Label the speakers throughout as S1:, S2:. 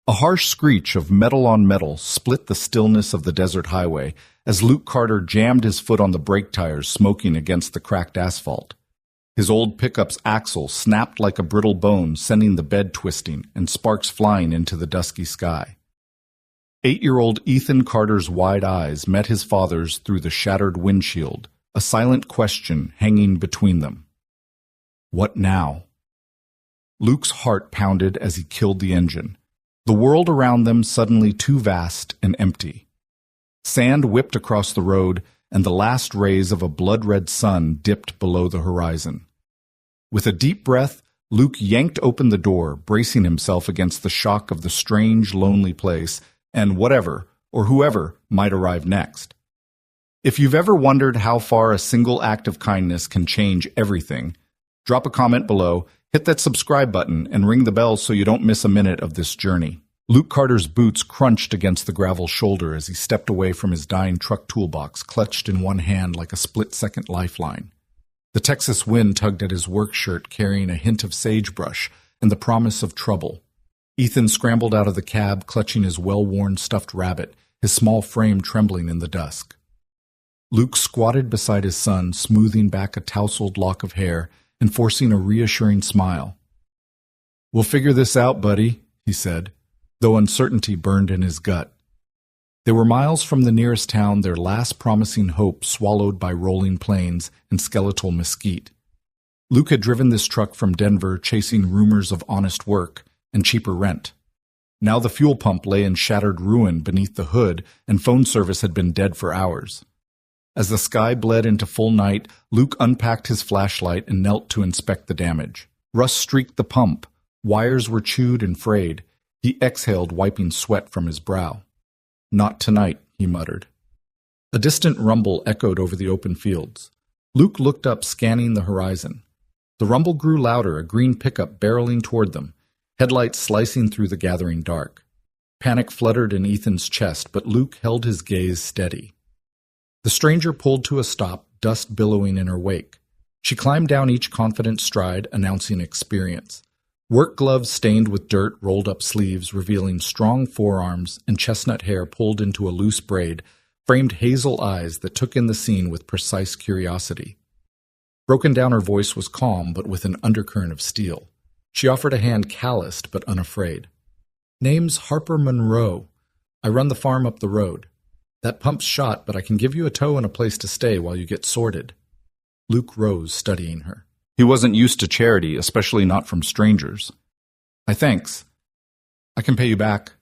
S1: A harsh screech of metal on metal split the stillness of the desert highway as Luke Carter jammed his foot on the brake tires smoking against the cracked asphalt. His old pickup's axle snapped like a brittle bone, sending the bed twisting and sparks flying into the dusky sky. 8-year-old Ethan Carter's wide eyes met his father's through the shattered windshield, a silent question hanging between them. What now? Luke's heart pounded as he killed the engine. The world around them suddenly too vast and empty. Sand whipped across the road, and the last rays of a blood-red sun dipped below the horizon. With a deep breath, Luke yanked open the door, bracing himself against the shock of the strange, lonely place and whatever, or whoever, might arrive next. If you've ever wondered how far a single act of kindness can change everything, drop a comment below, hit that subscribe button, and ring the bell so you don't miss a minute of this journey. Luke Carter's boots crunched against the gravel shoulder as he stepped away from his dying truck toolbox, clutched in one hand like a split-second lifeline. The Texas wind tugged at his work shirt, carrying a hint of sagebrush and the promise of trouble. Ethan scrambled out of the cab, clutching his well-worn stuffed rabbit, his small frame trembling in the dusk. Luke squatted beside his son, smoothing back a tousled lock of hair and forcing a reassuring smile. "We'll figure this out, buddy," he said, though uncertainty burned in his gut. They were miles from the nearest town, their last promising hope swallowed by rolling plains and skeletal mesquite. Luke had driven this truck from Denver, chasing rumors of honest work and cheaper rent. Now the fuel pump lay in shattered ruin beneath the hood, and phone service had been dead for hours. As the sky bled into full night, Luke unpacked his flashlight and knelt to inspect the damage. Rust streaked the pump. Wires were chewed and frayed. He exhaled, wiping sweat from his brow. "Not tonight," he muttered. A distant rumble echoed over the open fields. Luke looked up, scanning the horizon. The rumble grew louder, a green pickup barreling toward them, headlights slicing through the gathering dark. Panic fluttered in Ethan's chest, but Luke held his gaze steady. The stranger pulled to a stop, dust billowing in her wake. She climbed down each confident stride, announcing experience. Work gloves stained with dirt, rolled up sleeves, revealing strong forearms, and chestnut hair pulled into a loose braid, framed hazel eyes that took in the scene with precise curiosity. Broken down, her voice was calm, but with an undercurrent of steel. She offered a hand, calloused but unafraid. "Name's Harper Monroe. I run the farm up the road. That pump's shot, but I can give you a tow and a place to stay while you get sorted." Luke rose, studying her. He wasn't used to charity, especially not from strangers. Thanks. I can pay you back."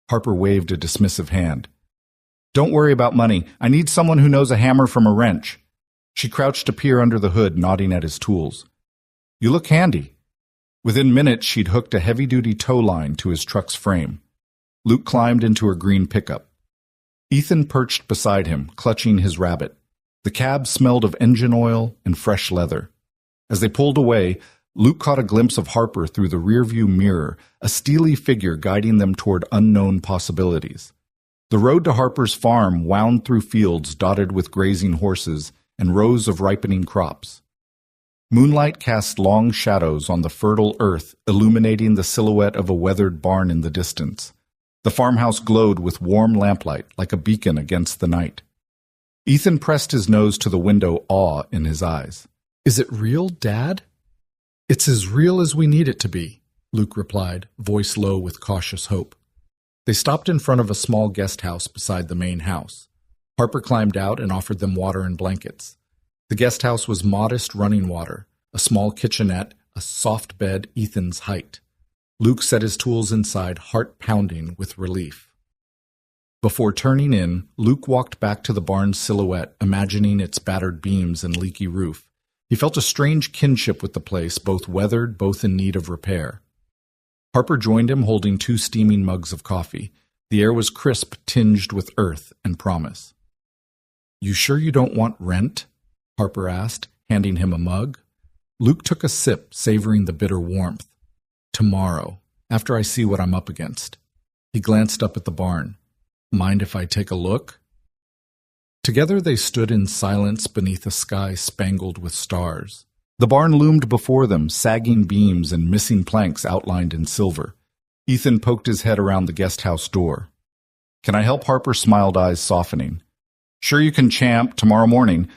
S1: Harper waved a dismissive hand. "Don't worry about money. I need someone who knows a hammer from a wrench." She crouched to peer under the hood, nodding at his tools. "You look handy." Within minutes, she'd hooked a heavy-duty tow line to his truck's frame. Luke climbed into her green pickup. Ethan perched beside him, clutching his rabbit. The cab smelled of engine oil and fresh leather. As they pulled away, Luke caught a glimpse of Harper through the rearview mirror, a steely figure guiding them toward unknown possibilities. The road to Harper's farm wound through fields dotted with grazing horses and rows of ripening crops. Moonlight cast long shadows on the fertile earth, illuminating the silhouette of a weathered barn in the distance. The farmhouse glowed with warm lamplight, like a beacon against the night. Ethan pressed his nose to the window, awe in his eyes. "Is it real, Dad?" "It's as real as we need it to be," Luke replied, voice low with cautious hope. They stopped in front of a small guest house beside the main house. Harper climbed out and offered them water and blankets. The guest house was modest running water, a small kitchenette, a soft bed Ethan's height. Luke set his tools inside, heart pounding with relief. Before turning in, Luke walked back to the barn's silhouette, imagining its battered beams and leaky roof. He felt a strange kinship with the place, both weathered, both in need of repair. Harper joined him, holding 2 steaming mugs of coffee. The air was crisp, tinged with earth and promise. "You sure you don't want rent?" Harper asked, handing him a mug. Luke took a sip, savoring the bitter warmth. "Tomorrow, after I see what I'm up against." He glanced up at the barn. "Mind if I take a look?" Together they stood in silence beneath a sky spangled with stars. The barn loomed before them, sagging beams and missing planks outlined in silver. Ethan poked his head around the guest house door. "Can I help?" Harper smiled, eyes softening. "Sure you can, champ. Tomorrow morning."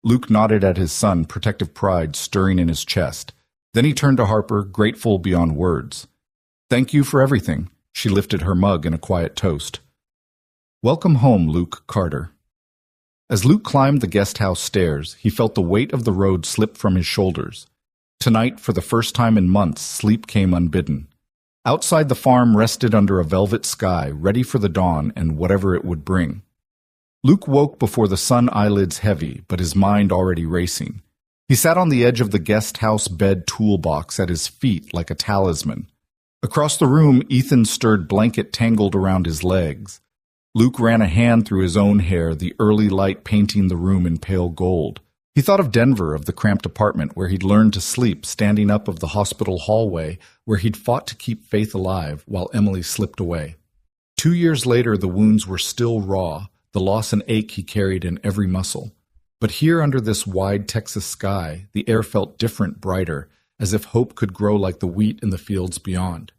S1: Luke nodded at his son, protective pride stirring in his chest. Then he turned to Harper, grateful beyond words. "Thank you for everything." She lifted her mug in a quiet toast. "Welcome home, Luke Carter." As Luke climbed the guest house stairs, he felt the weight of the road slip from his shoulders. Tonight, for the first time in months, sleep came unbidden. Outside the farm rested under a velvet sky, ready for the dawn and whatever it would bring. Luke woke before the sun, eyelids heavy, but his mind already racing. He sat on the edge of the guest house bed toolbox at his feet like a talisman. Across the room, Ethan stirred blanket tangled around his legs. Luke ran a hand through his own hair, the early light painting the room in pale gold. He thought of Denver, of the cramped apartment where he'd learned to sleep, standing up of the hospital hallway where he'd fought to keep Faith alive while Emily slipped away. 2 years later, the wounds were still raw, the loss and ache he carried in every muscle. But here under this wide Texas sky, the air felt different, brighter, as if hope could grow like the wheat in the fields beyond.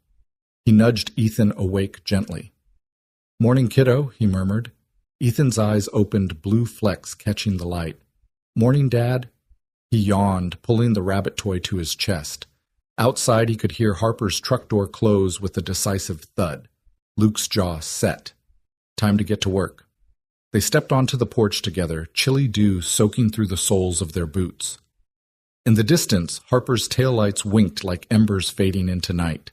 S1: He nudged Ethan awake gently. "Morning, kiddo," he murmured. Ethan's eyes opened, blue flecks catching the light. "Morning, Dad." He yawned, pulling the rabbit toy to his chest. Outside, he could hear Harper's truck door close with a decisive thud. Luke's jaw set. Time to get to work. They stepped onto the porch together, chilly dew soaking through the soles of their boots. In the distance, Harper's taillights winked like embers fading into night.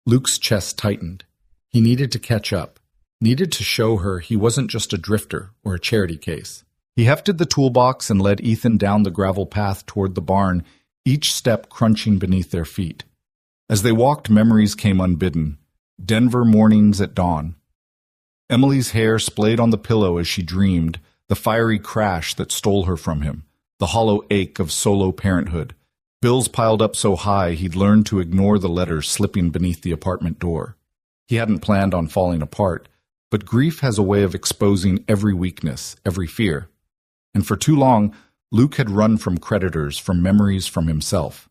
S1: Luke's chest tightened. He needed to catch up, needed to show her he wasn't just a drifter or a charity case. He hefted the toolbox and led Ethan down the gravel path toward the barn, each step crunching beneath their feet. As they walked, memories came unbidden. Denver mornings at dawn. Emily's hair splayed on the pillow as she dreamed, the fiery crash that stole her from him, the hollow ache of solo parenthood. Bills piled up so high he'd learned to ignore the letters slipping beneath the apartment door. He hadn't planned on falling apart, but grief has a way of exposing every weakness, every fear. And for too long, Luke had run from creditors, from memories, from himself.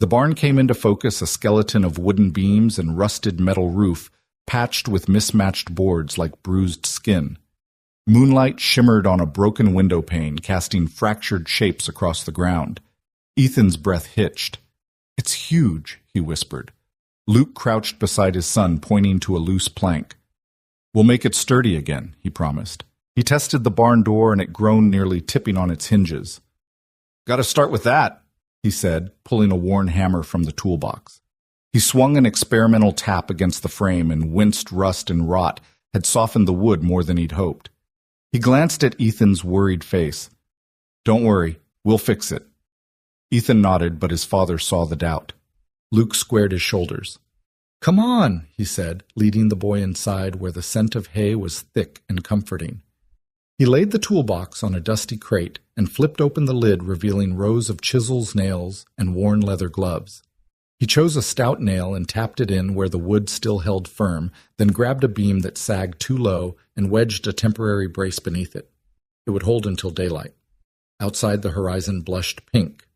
S1: The barn came into focus, a skeleton of wooden beams and rusted metal roof, patched with mismatched boards like bruised skin. Moonlight shimmered on a broken window pane, casting fractured shapes across the ground. Ethan's breath hitched. "It's huge," he whispered. Luke crouched beside his son, pointing to a loose plank. "We'll make it sturdy again," he promised. He tested the barn door, and it groaned, nearly tipping on its hinges. "Gotta start with that," he said, pulling a worn hammer from the toolbox. He swung an experimental tap against the frame, and winced rust and rot had softened the wood more than he'd hoped. He glanced at Ethan's worried face. "Don't worry, we'll fix it." Ethan nodded, but his father saw the doubt. Luke squared his shoulders. "Come on," he said, leading the boy inside where the scent of hay was thick and comforting. He laid the toolbox on a dusty crate and flipped open the lid, revealing rows of chisels, nails, and worn leather gloves. He chose a stout nail and tapped it in where the wood still held firm, then grabbed a beam that sagged too low and wedged a temporary brace beneath it. It would hold until daylight. Outside, the horizon blushed pink.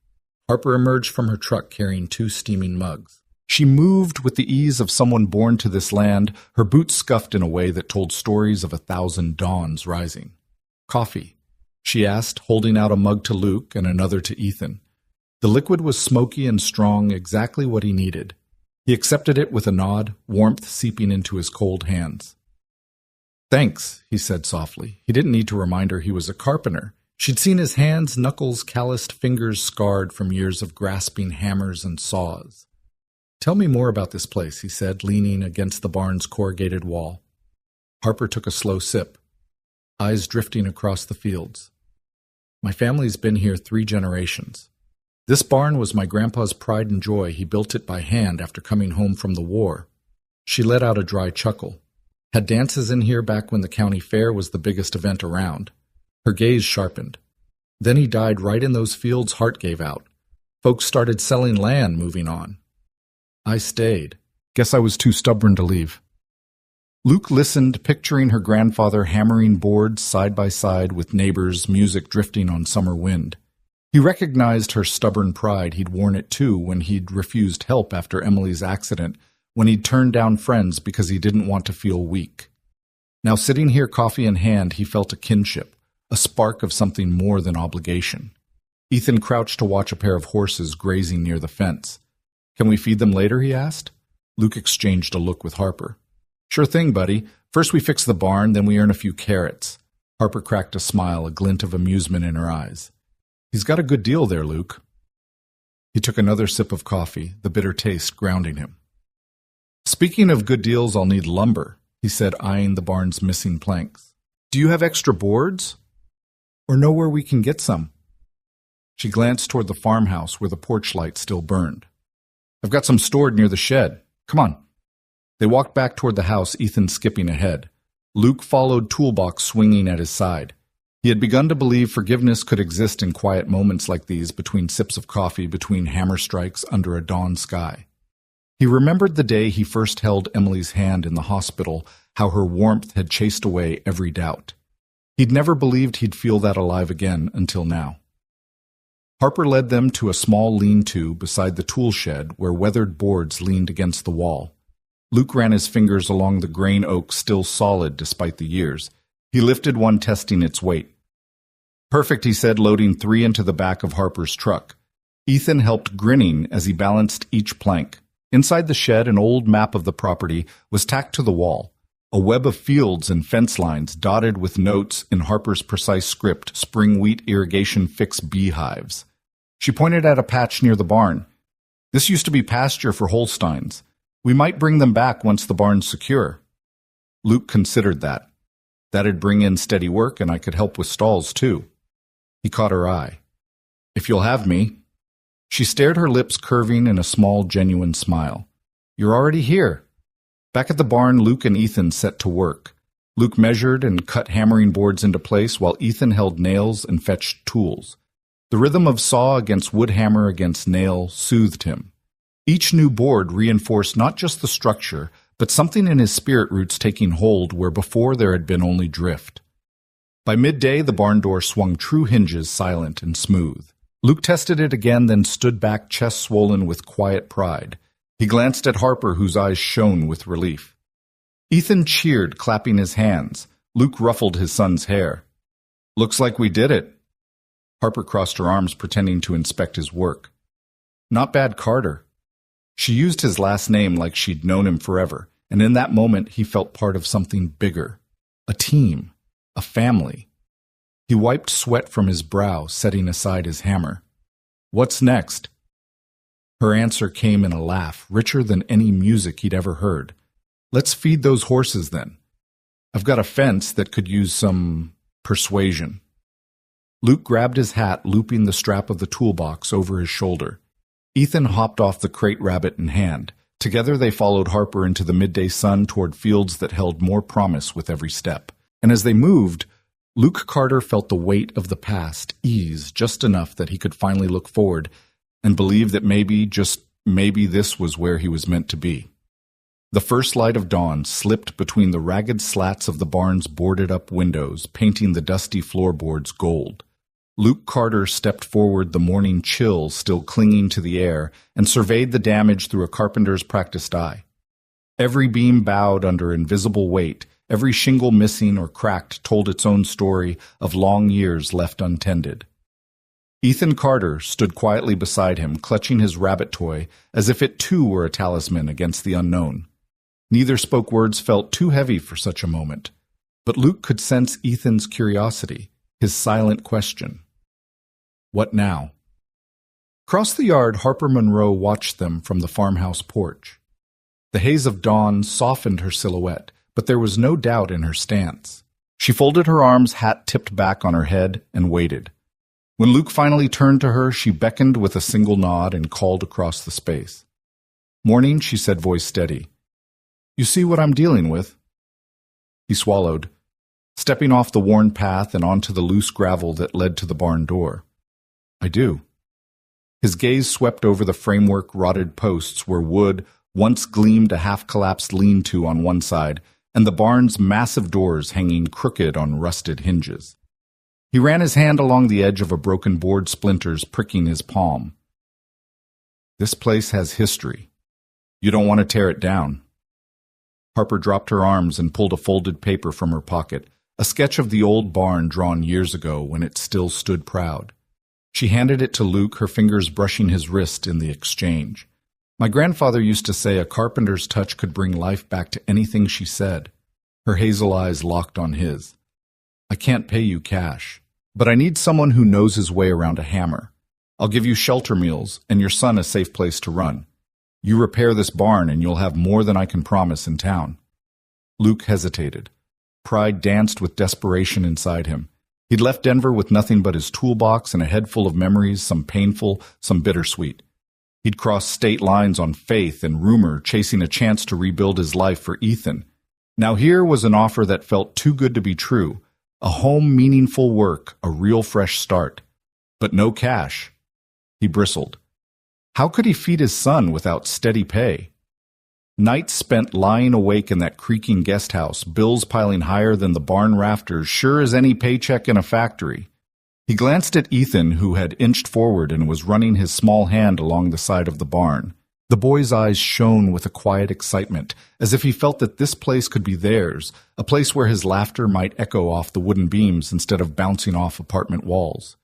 S1: Harper emerged from her truck carrying 2 steaming mugs. She moved with the ease of someone born to this land, her boots scuffed in a way that told stories of 1,000 dawns rising. "Coffee?" she asked, holding out a mug to Luke and another to Ethan. The liquid was smoky and strong, exactly what he needed. He accepted it with a nod, warmth seeping into his cold hands. "Thanks," he said softly. He didn't need to remind her he was a carpenter. She'd seen his hands, knuckles, calloused fingers scarred from years of grasping hammers and saws. "Tell me more about this place," he said, leaning against the barn's corrugated wall. Harper took a slow sip, eyes drifting across the fields. "My family's been here 3 generations. This barn was my grandpa's pride and joy. He built it by hand after coming home from the war." She let out a dry chuckle. "Had dances in here back when the county fair was the biggest event around." Her gaze sharpened. "Then he died right in those fields, heart gave out. Folks started selling land, moving on. I stayed. Guess I was too stubborn to leave." Luke listened, picturing her grandfather hammering boards side by side with neighbors, music drifting on summer wind. He recognized her stubborn pride. He'd worn it too when he'd refused help after Emily's accident, when he'd turned down friends because he didn't want to feel weak. Now, sitting here, coffee in hand, he felt a kinship, a spark of something more than obligation. Ethan crouched to watch a pair of horses grazing near the fence. "Can we feed them later?" he asked. Luke exchanged a look with Harper. "Sure thing, buddy. First we fix the barn, then we earn a few carrots." Harper cracked a smile, a glint of amusement in her eyes. "He's got a good deal there, Luke." He took another sip of coffee, the bitter taste grounding him. "Speaking of good deals, I'll need lumber," he said, eyeing the barn's missing planks. "Do you have extra boards? Or know where we can get some?" She glanced toward the farmhouse where the porch light still burned. "I've got some stored near the shed. Come on." They walked back toward the house, Ethan skipping ahead. Luke followed, toolbox swinging at his side. He had begun to believe forgiveness could exist in quiet moments like these, between sips of coffee, between hammer strikes under a dawn sky. He remembered the day he first held Emily's hand in the hospital, how her warmth had chased away every doubt. He'd never believed he'd feel that alive again until now. Harper led them to a small lean-to beside the tool shed where weathered boards leaned against the wall. Luke ran his fingers along the grain oak, still solid despite the years. He lifted one, testing its weight. "Perfect," he said, loading 3 into the back of Harper's truck. Ethan helped, grinning as he balanced each plank. Inside the shed, an old map of the property was tacked to the wall, a web of fields and fence lines dotted with notes in Harper's precise script, spring wheat irrigation fix beehives. She pointed at a patch near the barn. "This used to be pasture for Holsteins. We might bring them back once the barn's secure." Luke considered that. That'd bring in steady work, and I could help with stalls, too. He caught her eye. "If you'll have me." She stared, her lips curving in a small, genuine smile. "You're already here." Back at the barn, Luke and Ethan set to work. Luke measured and cut hammering boards into place, while Ethan held nails and fetched tools. The rhythm of saw against wood hammer against nail soothed him. Each new board reinforced not just the structure, but something in his spirit roots taking hold where before there had been only drift. By midday, the barn door swung true hinges, silent and smooth. Luke tested it again, then stood back, chest swollen with quiet pride. He glanced at Harper, whose eyes shone with relief. Ethan cheered, clapping his hands. Luke ruffled his son's hair. "Looks like we did it." Harper crossed her arms, pretending to inspect his work. "Not bad, Carter." She used his last name like she'd known him forever, and in that moment he felt part of something bigger. A team. A family. He wiped sweat from his brow, setting aside his hammer. "What's next?" Her answer came in a laugh, richer than any music he'd ever heard. "Let's feed those horses, then. I've got a fence that could use some persuasion." Luke grabbed his hat, looping the strap of the toolbox over his shoulder. Ethan hopped off the crate, rabbit in hand. Together they followed Harper into the midday sun toward fields that held more promise with every step. And as they moved, Luke Carter felt the weight of the past ease just enough that he could finally look forward and believe that maybe, just maybe, this was where he was meant to be. The first light of dawn slipped between the ragged slats of the barn's boarded-up windows, painting the dusty floorboards gold. Luke Carter stepped forward, the morning chill still clinging to the air, and surveyed the damage through a carpenter's practiced eye. Every beam bowed under invisible weight, every shingle missing or cracked told its own story of long years left untended. Ethan Carter stood quietly beside him, clutching his rabbit toy as if it too were a talisman against the unknown. Neither spoke words felt too heavy for such a moment, but Luke could sense Ethan's curiosity, his silent question. What now? Across the yard, Harper Monroe watched them from the farmhouse porch. The haze of dawn softened her silhouette, but there was no doubt in her stance. She folded her arms, hat tipped back on her head, and waited. When Luke finally turned to her, she beckoned with a single nod and called across the space. "Morning," she said, voice steady. "You see what I'm dealing with?" He swallowed, stepping off the worn path and onto the loose gravel that led to the barn door. "I do." His gaze swept over the framework-rotted posts where wood once gleamed, a half-collapsed lean-to on one side, and the barn's massive doors hanging crooked on rusted hinges. He ran his hand along the edge of a broken board, splinters pricking his palm. "This place has history." You don't want to tear it down. Harper dropped her arms and pulled a folded paper from her pocket, a sketch of the old barn drawn years ago when it still stood proud. She handed it to Luke, her fingers brushing his wrist in the exchange. My grandfather used to say a carpenter's touch could bring life back to anything she said. Her hazel eyes locked on his. I can't pay you cash, but I need someone who knows his way around a hammer. I'll give you shelter meals and your son a safe place to run. You repair this barn and you'll have more than I can promise in town. Luke hesitated. Pride danced with desperation inside him. He'd left Denver with nothing but his toolbox and a head full of memories, some painful, some bittersweet. He'd crossed state lines on faith and rumor, chasing a chance to rebuild his life for Ethan. Now here was an offer that felt too good to be true, a home, meaningful work, a real fresh start. But no cash. He bristled. How could he feed his son without steady pay? Nights spent lying awake in that creaking guest house, bills piling higher than the barn rafters, sure as any paycheck in a factory. He glanced at Ethan, who had inched forward and was running his small hand along the side of the barn. The boy's eyes shone with a quiet excitement, as if he felt that this place could be theirs, a place where his laughter might echo off the wooden beams instead of bouncing off apartment walls.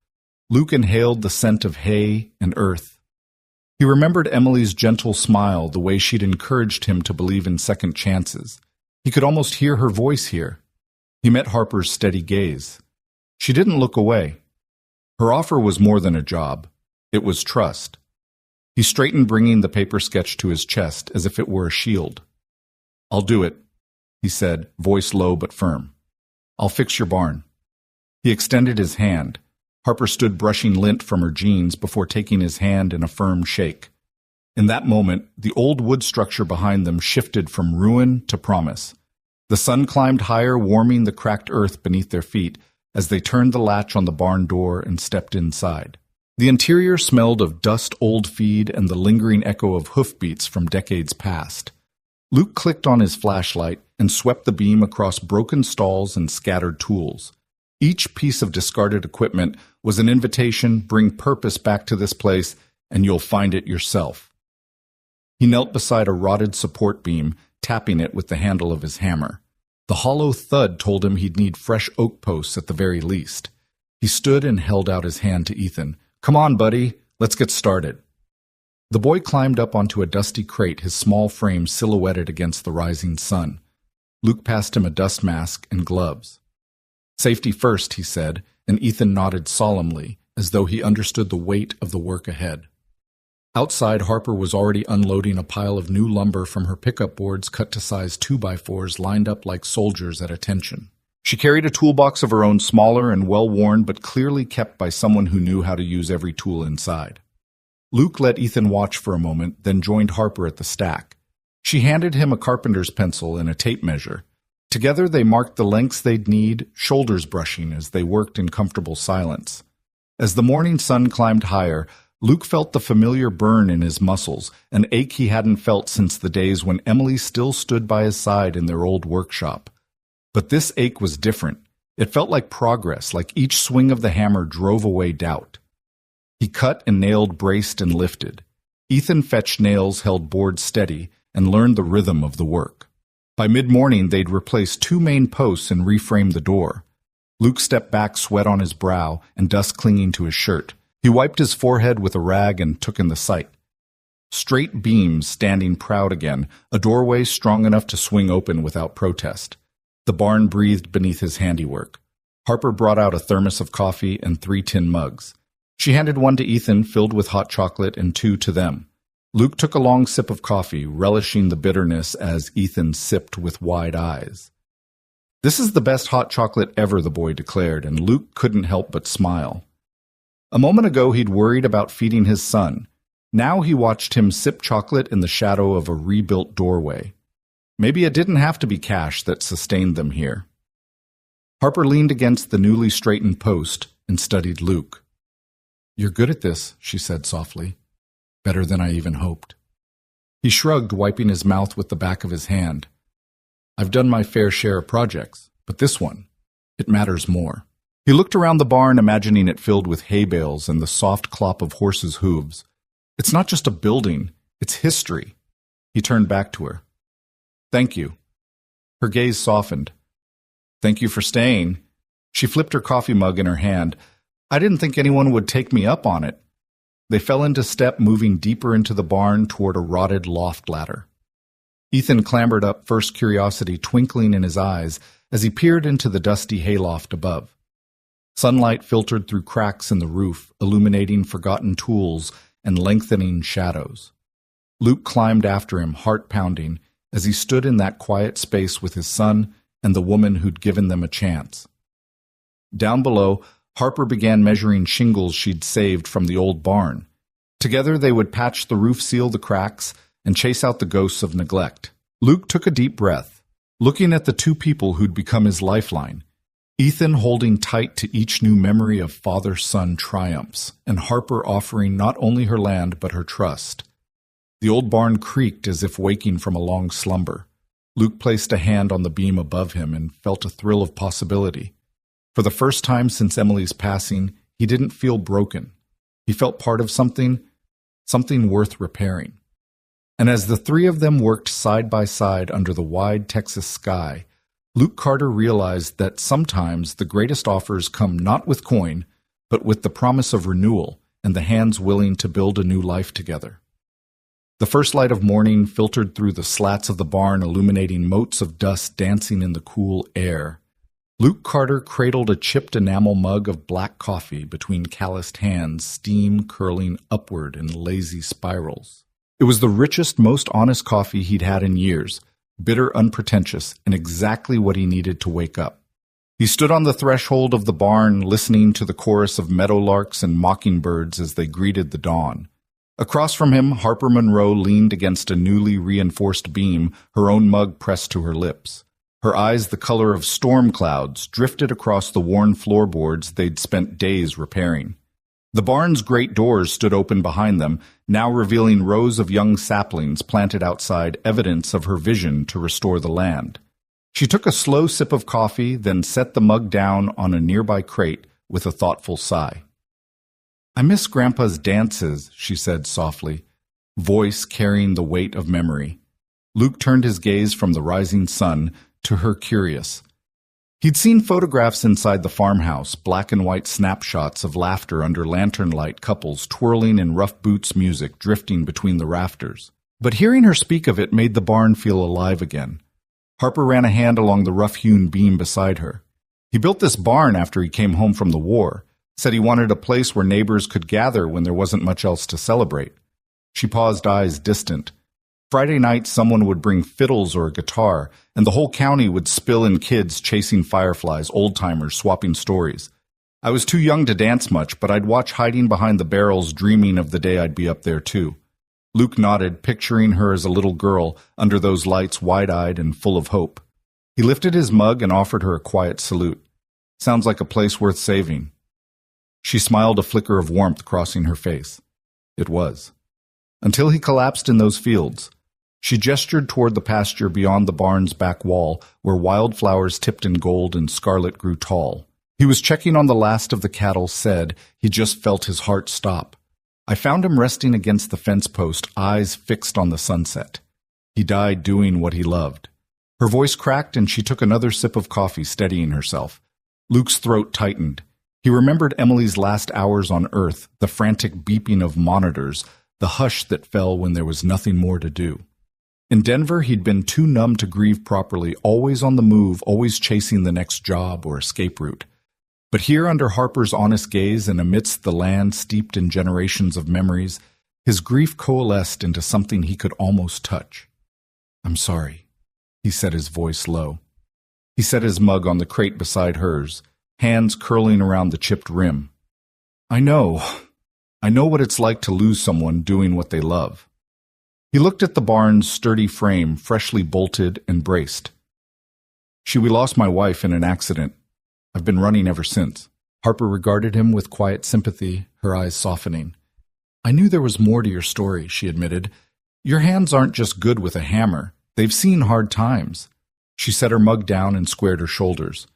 S1: Luke inhaled the scent of hay and earth. He remembered Emily's gentle smile, the way she'd encouraged him to believe in second chances. He could almost hear her voice here. He met Harper's steady gaze. She didn't look away. Her offer was more than a job. It was trust. He straightened, bringing the paper sketch to his chest as if it were a shield. I'll do it, he said, voice low but firm. I'll fix your barn. He extended his hand. Harper stood brushing lint from her jeans before taking his hand in a firm shake. In that moment, the old wood structure behind them shifted from ruin to promise. The sun climbed higher, warming the cracked earth beneath their feet as they turned the latch on the barn door and stepped inside. The interior smelled of dust, old feed, and the lingering echo of hoofbeats from decades past. Luke clicked on his flashlight and swept the beam across broken stalls and scattered tools. Each piece of discarded equipment was an invitation, bring purpose back to this place, and you'll find it yourself. He knelt beside a rotted support beam, tapping it with the handle of his hammer. The hollow thud told him he'd need fresh oak posts at the very least. He stood and held out his hand to Ethan. Come on, buddy, let's get started. The boy climbed up onto a dusty crate, his small frame silhouetted against the rising sun. Luke passed him a dust mask and gloves. Safety first, he said, and Ethan nodded solemnly, as though he understood the weight of the work ahead. Outside, Harper was already unloading a pile of new lumber from her pickup boards cut to size 2x4s lined up like soldiers at attention. She carried a toolbox of her own, smaller and well-worn, but clearly kept by someone who knew how to use every tool inside. Luke let Ethan watch for a moment, then joined Harper at the stack. She handed him a carpenter's pencil and a tape measure. Together they marked the lengths they'd need, shoulders brushing as they worked in comfortable silence. As the morning sun climbed higher, Luke felt the familiar burn in his muscles, an ache he hadn't felt since the days when Emily still stood by his side in their old workshop. But this ache was different. It felt like progress, like each swing of the hammer drove away doubt. He cut and nailed, braced and lifted. Ethan fetched nails, held boards steady, and learned the rhythm of the work. By mid-morning, they'd replaced 2 main posts and reframed the door. Luke stepped back, sweat on his brow and dust clinging to his shirt. He wiped his forehead with a rag and took in the sight. Straight beams standing proud again, a doorway strong enough to swing open without protest. The barn breathed beneath his handiwork. Harper brought out a thermos of coffee and 3 tin mugs. She handed one to Ethan, filled with hot chocolate, and 2 to them. Luke took a long sip of coffee, relishing the bitterness as Ethan sipped with wide eyes. This is the best hot chocolate ever, the boy declared, and Luke couldn't help but smile. A moment ago he'd worried about feeding his son. Now he watched him sip chocolate in the shadow of a rebuilt doorway. Maybe it didn't have to be cash that sustained them here. Harper leaned against the newly straightened post and studied Luke. "You're good at this," she said softly. "Better than I even hoped." He shrugged, wiping his mouth with the back of his hand. "I've done my fair share of projects, but this one, it matters more." He looked around the barn, imagining it filled with hay bales and the soft clop of horses' hooves. It's not just a building, it's history. He turned back to her. Thank you. Her gaze softened. Thank you for staying. She flipped her coffee mug in her hand. I didn't think anyone would take me up on it. They fell into step, moving deeper into the barn toward a rotted loft ladder. Ethan clambered up, first curiosity twinkling in his eyes as he peered into the dusty hayloft above. Sunlight filtered through cracks in the roof, illuminating forgotten tools and lengthening shadows. Luke climbed after him, heart pounding, as he stood in that quiet space with his son and the woman who'd given them a chance. Down below, Harper began measuring shingles she'd saved from the old barn. Together they would patch the roof, seal the cracks, and chase out the ghosts of neglect. Luke took a deep breath, looking at the two people who'd become his lifeline, Ethan holding tight to each new memory of father-son triumphs, and Harper offering not only her land but her trust. The old barn creaked as if waking from a long slumber. Luke placed a hand on the beam above him and felt a thrill of possibility. For the first time since Emily's passing, he didn't feel broken. He felt part of something worth repairing. And as the three of them worked side by side under the wide Texas sky, Luke Carter realized that sometimes the greatest offers come not with coin, but with the promise of renewal and the hands willing to build a new life together. The first light of morning filtered through the slats of the barn, illuminating motes of dust dancing in the cool air. Luke Carter cradled a chipped enamel mug of black coffee between calloused hands, steam curling upward in lazy spirals. It was the richest, most honest coffee he'd had in years, bitter, unpretentious, and exactly what he needed to wake up. He stood on the threshold of the barn, listening to the chorus of meadowlarks and mockingbirds as they greeted the dawn. Across from him, Harper Monroe leaned against a newly reinforced beam, her own mug pressed to her lips. Her eyes, the color of storm clouds, drifted across the worn floorboards they'd spent days repairing. The barn's great doors stood open behind them, now revealing rows of young saplings planted outside, evidence of her vision to restore the land. She took a slow sip of coffee, then set the mug down on a nearby crate with a thoughtful sigh. I miss Grandpa's dances, she said softly, voice carrying the weight of memory. Luke turned his gaze from the rising sun to her, curious. He'd seen photographs inside the farmhouse, black and white snapshots of laughter under lantern light, couples twirling in rough boots music drifting between the rafters. But hearing her speak of it made the barn feel alive again. Harper ran a hand along the rough-hewn beam beside her. He built this barn after he came home from the war, said he wanted a place where neighbors could gather when there wasn't much else to celebrate. She paused, eyes distant. Friday night, someone would bring fiddles or a guitar, and the whole county would spill in kids chasing fireflies, old-timers swapping stories. I was too young to dance much, but I'd watch hiding behind the barrels, dreaming of the day I'd be up there too. Luke nodded, picturing her as a little girl under those lights, wide-eyed and full of hope. He lifted his mug and offered her a quiet salute. Sounds like a place worth saving. She smiled, a flicker of warmth crossing her face. It was. Until he collapsed in those fields. She gestured toward the pasture beyond the barn's back wall, where wildflowers tipped in gold and scarlet grew tall. He was checking on the last of the cattle, said he just felt his heart stop. I found him resting against the fence post, eyes fixed on the sunset. He died doing what he loved. Her voice cracked and she took another sip of coffee, steadying herself. Luke's throat tightened. He remembered Emily's last hours on Earth, the frantic beeping of monitors, the hush that fell when there was nothing more to do. In Denver, he'd been too numb to grieve properly, always on the move, always chasing the next job or escape route. But here, under Harper's honest gaze and amidst the land steeped in generations of memories, his grief coalesced into something he could almost touch. I'm sorry, he said, his voice low. He set his mug on the crate beside hers, hands curling around the chipped rim. I know what it's like to lose someone doing what they love. He looked at the barn's sturdy frame, freshly bolted and braced. We lost my wife in an accident. I've been running ever since. Harper regarded him with quiet sympathy, her eyes softening. I knew there was more to your story, she admitted. Your hands aren't just good with a hammer. They've seen hard times. She set her mug down and squared her shoulders.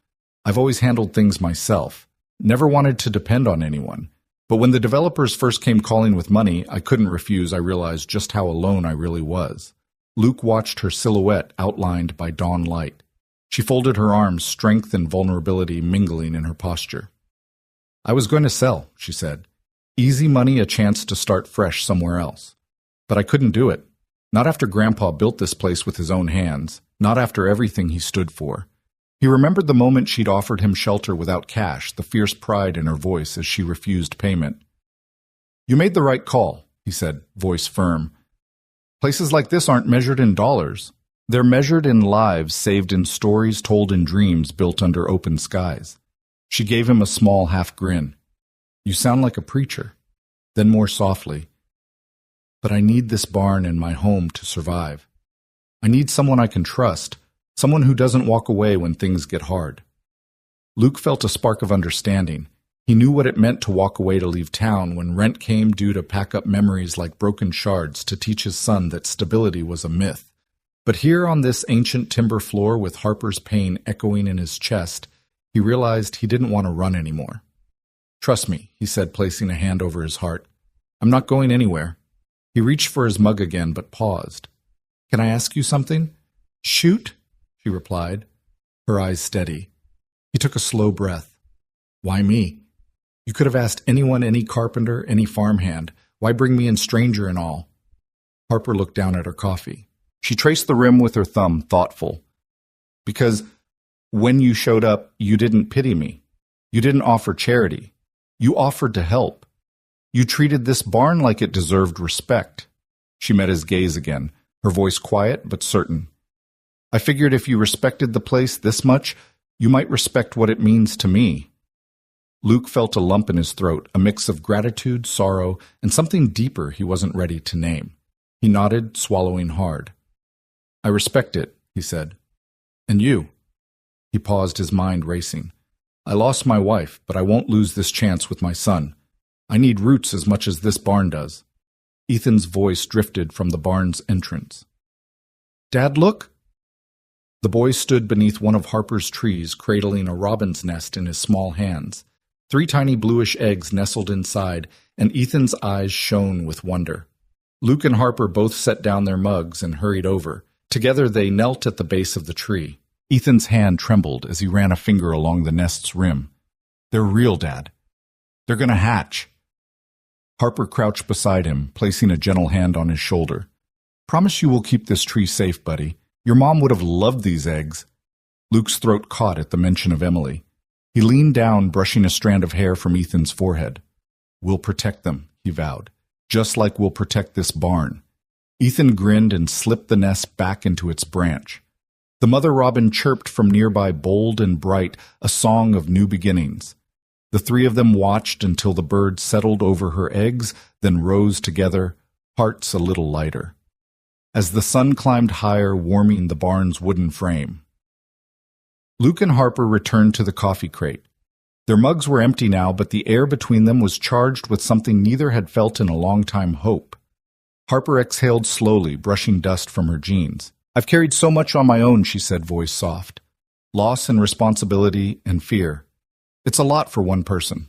S1: I've always handled things myself. Never wanted to depend on anyone. But when the developers first came calling with money, I couldn't refuse. I realized just how alone I really was. Luke watched her silhouette outlined by dawn light. She folded her arms, strength and vulnerability mingling in her posture. "I was going to sell," she said. "Easy money, a chance to start fresh somewhere else. But I couldn't do it. Not after Grandpa built this place with his own hands. Not after everything he stood for." He remembered the moment she'd offered him shelter without cash, the fierce pride in her voice as she refused payment. "You made the right call," he said, voice firm. "Places like this aren't measured in dollars. They're measured in lives saved in stories told in dreams built under open skies." She gave him a small half grin. "You sound like a preacher." Then more softly, "But I need this barn and my home to survive. I need someone I can trust, someone who doesn't walk away when things get hard." Luke felt a spark of understanding. He knew what it meant to walk away to leave town when rent came due to pack up memories like broken shards to teach his son that stability was a myth. But here on this ancient timber floor with Harper's pain echoing in his chest, he realized he didn't want to run anymore. "Trust me," he said, placing a hand over his heart. "I'm not going anywhere." He reached for his mug again, but paused. "Can I ask you something?" "Shoot," she replied, her eyes steady. He took a slow breath. "Why me? You could have asked anyone, any carpenter, any farmhand. Why bring me in, stranger and all?" Harper looked down at her coffee. She traced the rim with her thumb, thoughtful. "Because when you showed up, you didn't pity me. You didn't offer charity. You offered to help. You treated this barn like it deserved respect." She met his gaze again, her voice quiet but certain. "I figured if you respected the place this much, you might respect what it means to me." Luke felt a lump in his throat, a mix of gratitude, sorrow, and something deeper he wasn't ready to name. He nodded, swallowing hard. "I respect it," he said. "And you?" He paused, his mind racing. "I lost my wife, but I won't lose this chance with my son. I need roots as much as this barn does." Ethan's voice drifted from the barn's entrance. "Dad, look!" The boy stood beneath one of Harper's trees, cradling a robin's nest in his small hands. 3 tiny bluish eggs nestled inside, and Ethan's eyes shone with wonder. Luke and Harper both set down their mugs and hurried over. Together they knelt at the base of the tree. Ethan's hand trembled as he ran a finger along the nest's rim. "They're real, Dad. They're going to hatch." Harper crouched beside him, placing a gentle hand on his shoulder. "Promise you will keep this tree safe, buddy. Your mom would have loved these eggs." Luke's throat caught at the mention of Emily. He leaned down, brushing a strand of hair from Ethan's forehead. "We'll protect them," he vowed, "just like we'll protect this barn." Ethan grinned and slipped the nest back into its branch. The mother robin chirped from nearby, bold and bright, a song of new beginnings. The 3 of them watched until the bird settled over her eggs, then rose together, hearts a little lighter, as the sun climbed higher, warming the barn's wooden frame. Luke and Harper returned to the coffee crate. Their mugs were empty now, but the air between them was charged with something neither had felt in a long time: hope. Harper exhaled slowly, brushing dust from her jeans. "I've carried so much on my own," she said, voice soft. "Loss and responsibility and fear. It's a lot for one person."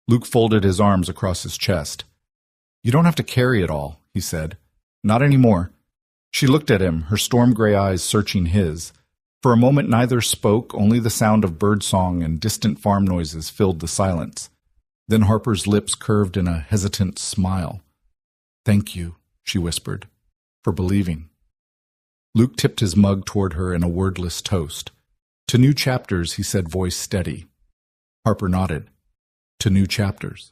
S1: Luke folded his arms across his chest. "You don't have to carry it all," he said. "Not anymore." She looked at him, her storm-gray eyes searching his. For a moment neither spoke, only the sound of birdsong and distant farm noises filled the silence. Then Harper's lips curved in a hesitant smile. "Thank you," she whispered, "for believing." Luke tipped his mug toward her in a wordless toast. "To new chapters," he said, voice steady. Harper nodded. "To new chapters."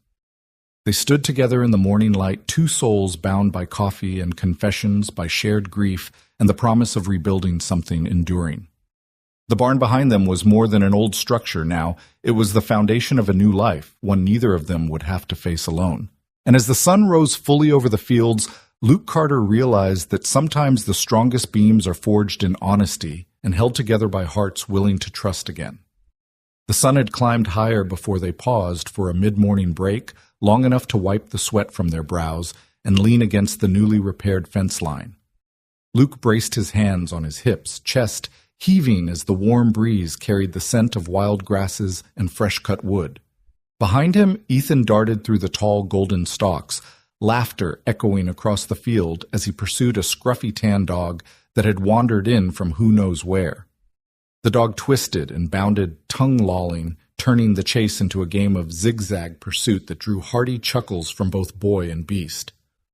S1: They stood together in the morning light, 2 souls bound by coffee and confessions, by shared grief, and the promise of rebuilding something enduring. The barn behind them was more than an old structure now. It was the foundation of a new life, one neither of them would have to face alone. And as the sun rose fully over the fields, Luke Carter realized that sometimes the strongest beams are forged in honesty and held together by hearts willing to trust again. The sun had climbed higher before they paused for a mid-morning break, long enough to wipe the sweat from their brows and lean against the newly repaired fence line. Luke braced his hands on his hips, chest heaving as the warm breeze carried the scent of wild grasses and fresh-cut wood. Behind him, Ethan darted through the tall golden stalks, laughter echoing across the field as he pursued a scruffy tan dog that had wandered in from who knows where. The dog twisted and bounded, tongue-lolling, turning the chase into a game of zigzag pursuit that drew hearty chuckles from both boy and beast.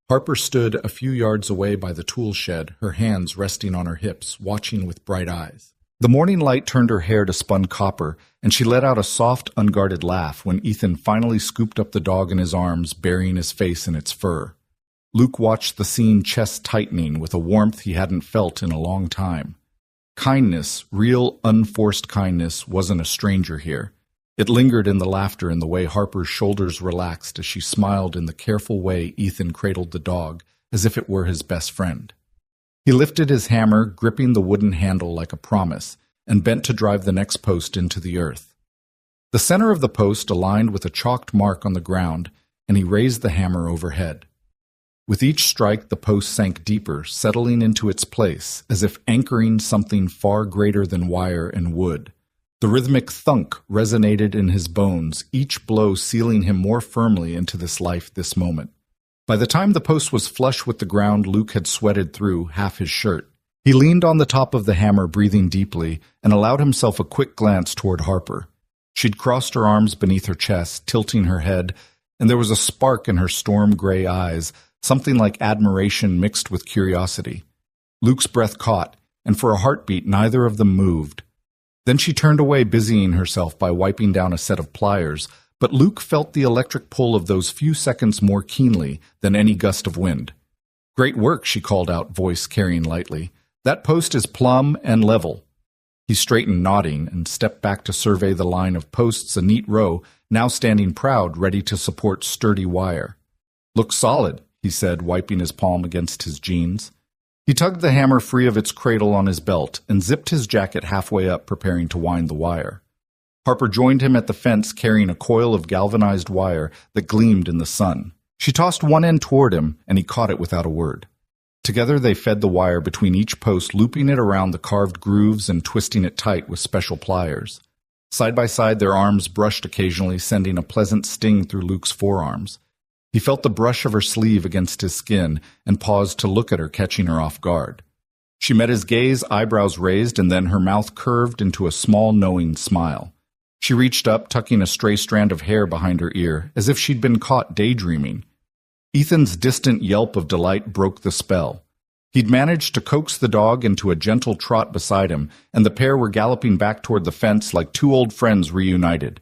S1: Harper stood a few yards away by the tool shed, her hands resting on her hips, watching with bright eyes. The morning light turned her hair to spun copper, and she let out a soft, unguarded laugh when Ethan finally scooped up the dog in his arms, burying his face in its fur. Luke watched the scene, chest tightening with a warmth he hadn't felt in a long time. Kindness, real, unforced kindness, wasn't a stranger here. It lingered in the laughter and the way Harper's shoulders relaxed as she smiled in the careful way Ethan cradled the dog, as if it were his best friend. He lifted his hammer, gripping the wooden handle like a promise, and bent to drive the next post into the earth. The center of the post aligned with a chalked mark on the ground, and he raised the hammer overhead. With each strike, the post sank deeper, settling into its place, as if anchoring something far greater than wire and wood. The rhythmic thunk resonated in his bones, each blow sealing him more firmly into this life, this moment. By the time the post was flush with the ground, Luke had sweated through half his shirt. He leaned on the top of the hammer, breathing deeply, and allowed himself a quick glance toward Harper. She'd crossed her arms beneath her chest, tilting her head, and there was a spark in her storm-gray eyes, something like admiration mixed with curiosity. Luke's breath caught, and for a heartbeat neither of them moved. Then she turned away, busying herself by wiping down a set of pliers, but Luke felt the electric pull of those few seconds more keenly than any gust of wind. "Great work," she called out, voice carrying lightly. "That post is plumb and level." He straightened, nodding, and stepped back to survey the line of posts, a neat row, now standing proud, ready to support sturdy wire. "Looks solid," he said, wiping his palm against his jeans. He tugged the hammer free of its cradle on his belt and zipped his jacket halfway up, preparing to wind the wire. Harper joined him at the fence, carrying a coil of galvanized wire that gleamed in the sun. She tossed one end toward him, and he caught it without a word. Together they fed the wire between each post, looping it around the carved grooves and twisting it tight with special pliers. Side by side, their arms brushed occasionally, sending a pleasant sting through Luke's forearms. He felt the brush of her sleeve against his skin and paused to look at her, catching her off guard. She met his gaze, eyebrows raised, and then her mouth curved into a small, knowing smile. She reached up, tucking a stray strand of hair behind her ear, as if she'd been caught daydreaming. Ethan's distant yelp of delight broke the spell. He'd managed to coax the dog into a gentle trot beside him, and the pair were galloping back toward the fence like two old friends reunited.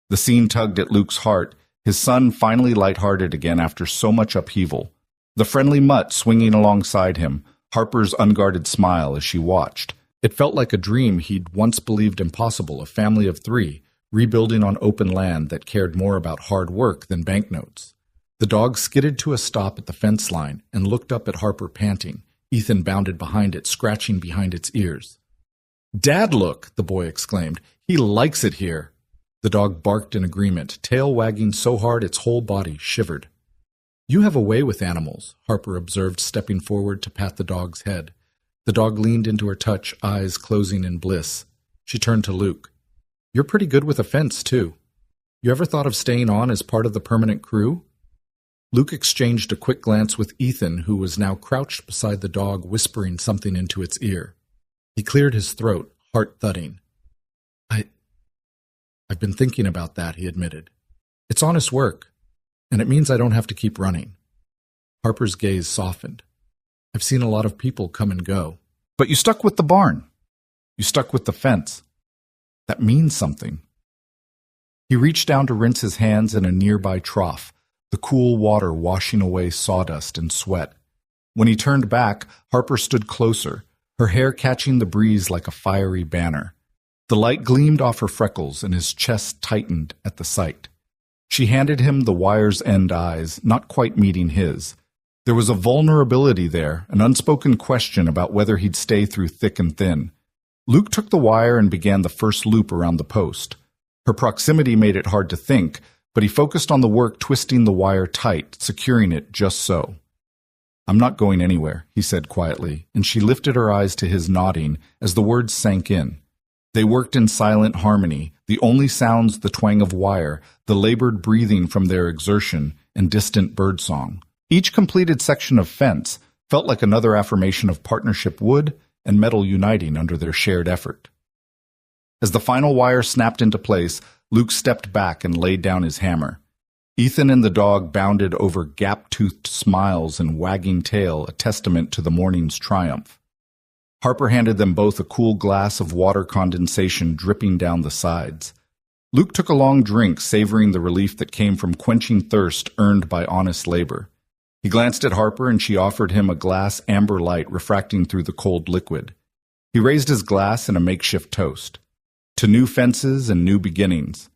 S1: The scene tugged at Luke's heart, his son finally lighthearted again after so much upheaval. The friendly mutt swinging alongside him, Harper's unguarded smile as she watched. It felt like a dream he'd once believed impossible, a family of three, rebuilding on open land that cared more about hard work than banknotes. The dog skidded to a stop at the fence line and looked up at Harper, panting. Ethan bounded behind it, scratching behind its ears. "Dad, look!" the boy exclaimed. "He likes it here." The dog barked in agreement, tail wagging so hard its whole body shivered. "You have a way with animals," Harper observed, stepping forward to pat the dog's head. The dog leaned into her touch, eyes closing in bliss. She turned to Luke. "You're pretty good with a fence, too. You ever thought of staying on as part of the permanent crew?" Luke exchanged a quick glance with Ethan, who was now crouched beside the dog, whispering something into its ear. He cleared his throat, heart thudding. I've been thinking about that, he admitted. It's honest work, and it means I don't have to keep running. Harper's gaze softened. I've seen a lot of people come and go. But you stuck with the barn. You stuck with the fence. That means something. He reached down to rinse his hands in a nearby trough, the cool water washing away sawdust and sweat. When he turned back, Harper stood closer, her hair catching the breeze like a fiery banner. The light gleamed off her freckles, and his chest tightened at the sight. She handed him the wire's end eyes, not quite meeting his. There was a vulnerability there, an unspoken question about whether he'd stay through thick and thin. Luke took the wire and began the first loop around the post. Her proximity made it hard to think, but he focused on the work twisting the wire tight, securing it just so. I'm not going anywhere, he said quietly, and she lifted her eyes to his, nodding as the words sank in. They worked in silent harmony, the only sounds the twang of wire, the labored breathing from their exertion, and distant birdsong. Each completed section of fence felt like another affirmation of partnership, wood and metal uniting under their shared effort. As the final wire snapped into place, Luke stepped back and laid down his hammer. Ethan and the dog bounded over gap-toothed smiles and wagging tail, a testament to the morning's triumph. Harper handed them both a cool glass of water condensation dripping down the sides. Luke took a long drink, savoring the relief that came from quenching thirst earned by honest labor. He glanced at Harper, and she offered him a glass amber light refracting through the cold liquid. He raised his glass in a makeshift toast. To new fences and new beginnings.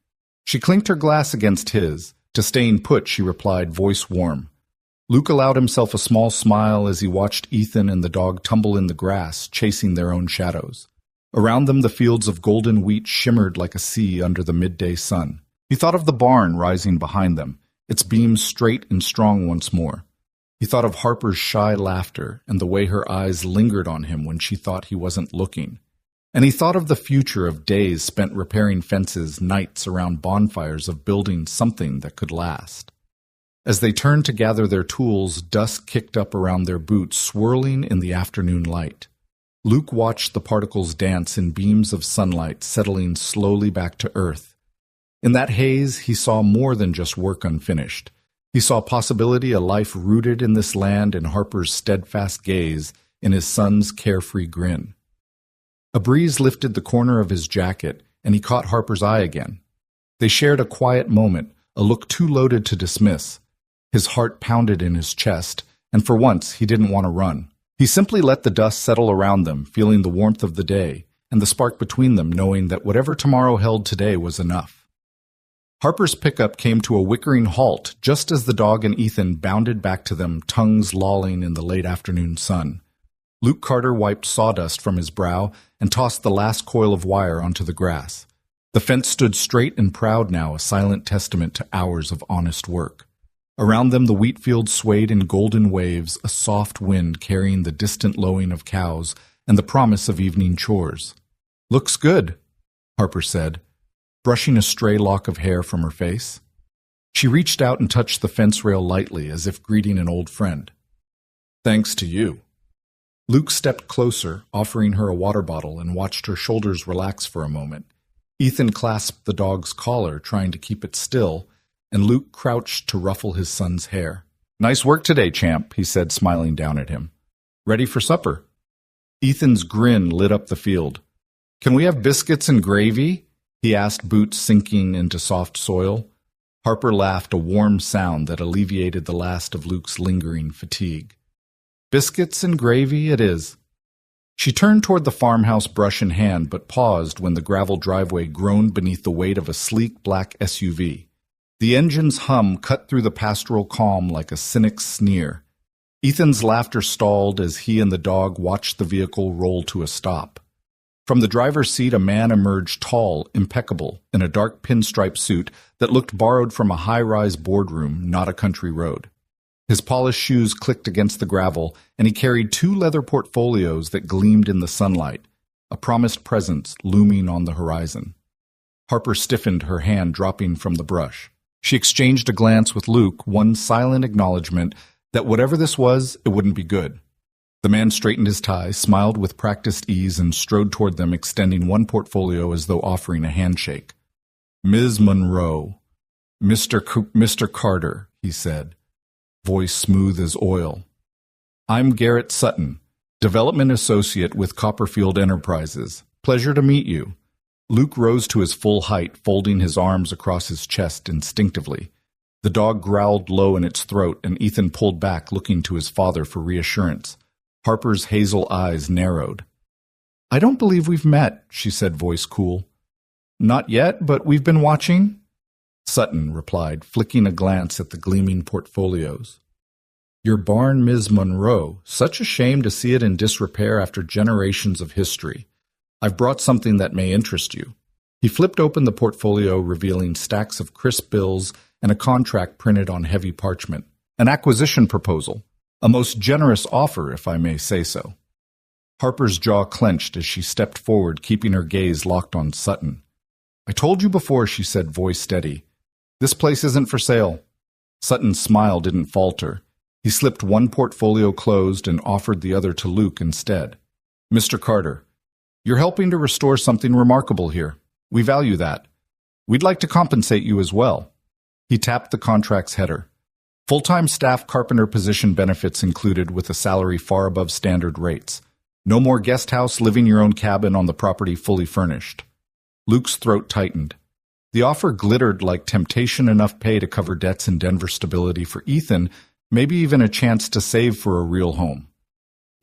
S1: She clinked her glass against his. To staying put, she replied, voice warm. Luke allowed himself a small smile as he watched Ethan and the dog tumble in the grass, chasing their own shadows. Around them, the fields of golden wheat shimmered like a sea under the midday sun. He thought of the barn rising behind them, its beams straight and strong once more. He thought of Harper's shy laughter and the way her eyes lingered on him when she thought he wasn't looking. And he thought of the future of days spent repairing fences, nights around bonfires of building something that could last. As they turned to gather their tools, dust kicked up around their boots, swirling in the afternoon light. Luke watched the particles dance in beams of sunlight, settling slowly back to earth. In that haze, he saw more than just work unfinished. He saw possibility, a life rooted in this land, in Harper's steadfast gaze, in his son's carefree grin. A breeze lifted the corner of his jacket, and he caught Harper's eye again. They shared a quiet moment, a look too loaded to dismiss. His heart pounded in his chest, and for once he didn't want to run. He simply let the dust settle around them, feeling the warmth of the day, and the spark between them, knowing that whatever tomorrow held today was enough. Harper's pickup came to a whickering halt just as the dog and Ethan bounded back to them, tongues lolling in the late afternoon sun. Luke Carter wiped sawdust from his brow and tossed the last coil of wire onto the grass. The fence stood straight and proud now, a silent testament to hours of honest work. Around them the wheat fields swayed in golden waves, a soft wind carrying the distant lowing of cows and the promise of evening chores. "Looks good," Harper said, brushing a stray lock of hair from her face. She reached out and touched the fence rail lightly, as if greeting an old friend. "Thanks to you." Luke stepped closer, offering her a water bottle, and watched her shoulders relax for a moment. Ethan clasped the dog's collar, trying to keep it still, and Luke crouched to ruffle his son's hair. "Nice work today, champ," he said, smiling down at him. "Ready for supper?" Ethan's grin lit up the field. "Can we have biscuits and gravy?" he asked, boots sinking into soft soil. Harper laughed, a warm sound that alleviated the last of Luke's lingering fatigue. "Biscuits and gravy it is." She turned toward the farmhouse, brush in hand, but paused when the gravel driveway groaned beneath the weight of a sleek black SUV. The engine's hum cut through the pastoral calm like a cynic's sneer. Ethan's laughter stalled as he and the dog watched the vehicle roll to a stop. From the driver's seat, a man emerged, tall, impeccable, in a dark pinstripe suit that looked borrowed from a high-rise boardroom, not a country road. His polished shoes clicked against the gravel, and he carried 2 leather portfolios that gleamed in the sunlight, a promised presence looming on the horizon. Harper stiffened, her hand dropping from the brush. She exchanged a glance with Luke, one silent acknowledgement that whatever this was, it wouldn't be good. The man straightened his tie, smiled with practiced ease, and strode toward them, extending one portfolio as though offering a handshake. "Ms. Monroe, Mr. Carter," he said, voice smooth as oil. "I'm Garrett Sutton, Development Associate with Copperfield Enterprises. Pleasure to meet you." Luke rose to his full height, folding his arms across his chest instinctively. The dog growled low in its throat, and Ethan pulled back, looking to his father for reassurance. Harper's hazel eyes narrowed. "I don't believe we've met," she said, voice cool. "Not yet, but we've been watching," Sutton replied, flicking a glance at the gleaming portfolios. "Your barn, Ms. Monroe. Such a shame to see it in disrepair after generations of history. I've brought something that may interest you." He flipped open the portfolio, revealing stacks of crisp bills and a contract printed on heavy parchment. An acquisition proposal. A most generous offer, if I may say so. Harper's jaw clenched as she stepped forward, keeping her gaze locked on Sutton. "I told you before," she said, voice steady. "This place isn't for sale." Sutton's smile didn't falter. He slipped one portfolio closed and offered the other to Luke instead. "Mr. Carter, you're helping to restore something remarkable here. We value that. We'd like to compensate you as well." He tapped the contract's header. Full-time staff carpenter position benefits included with a salary far above standard rates. No more guest house, living your own cabin on the property fully furnished. Luke's throat tightened. The offer glittered like temptation, enough pay to cover debts and Denver stability for Ethan, maybe even a chance to save for a real home.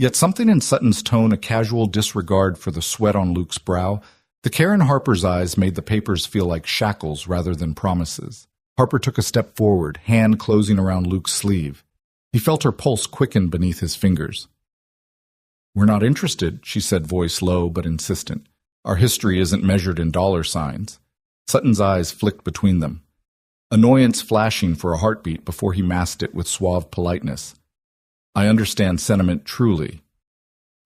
S1: Yet something in Sutton's tone, a casual disregard for the sweat on Luke's brow, the care in Harper's eyes made the papers feel like shackles rather than promises. Harper took a step forward, hand closing around Luke's sleeve. He felt her pulse quicken beneath his fingers. "We're not interested," she said, voice low but insistent. "Our history isn't measured in dollar signs." Sutton's eyes flicked between them, annoyance flashing for a heartbeat before he masked it with suave politeness. "I understand sentiment truly.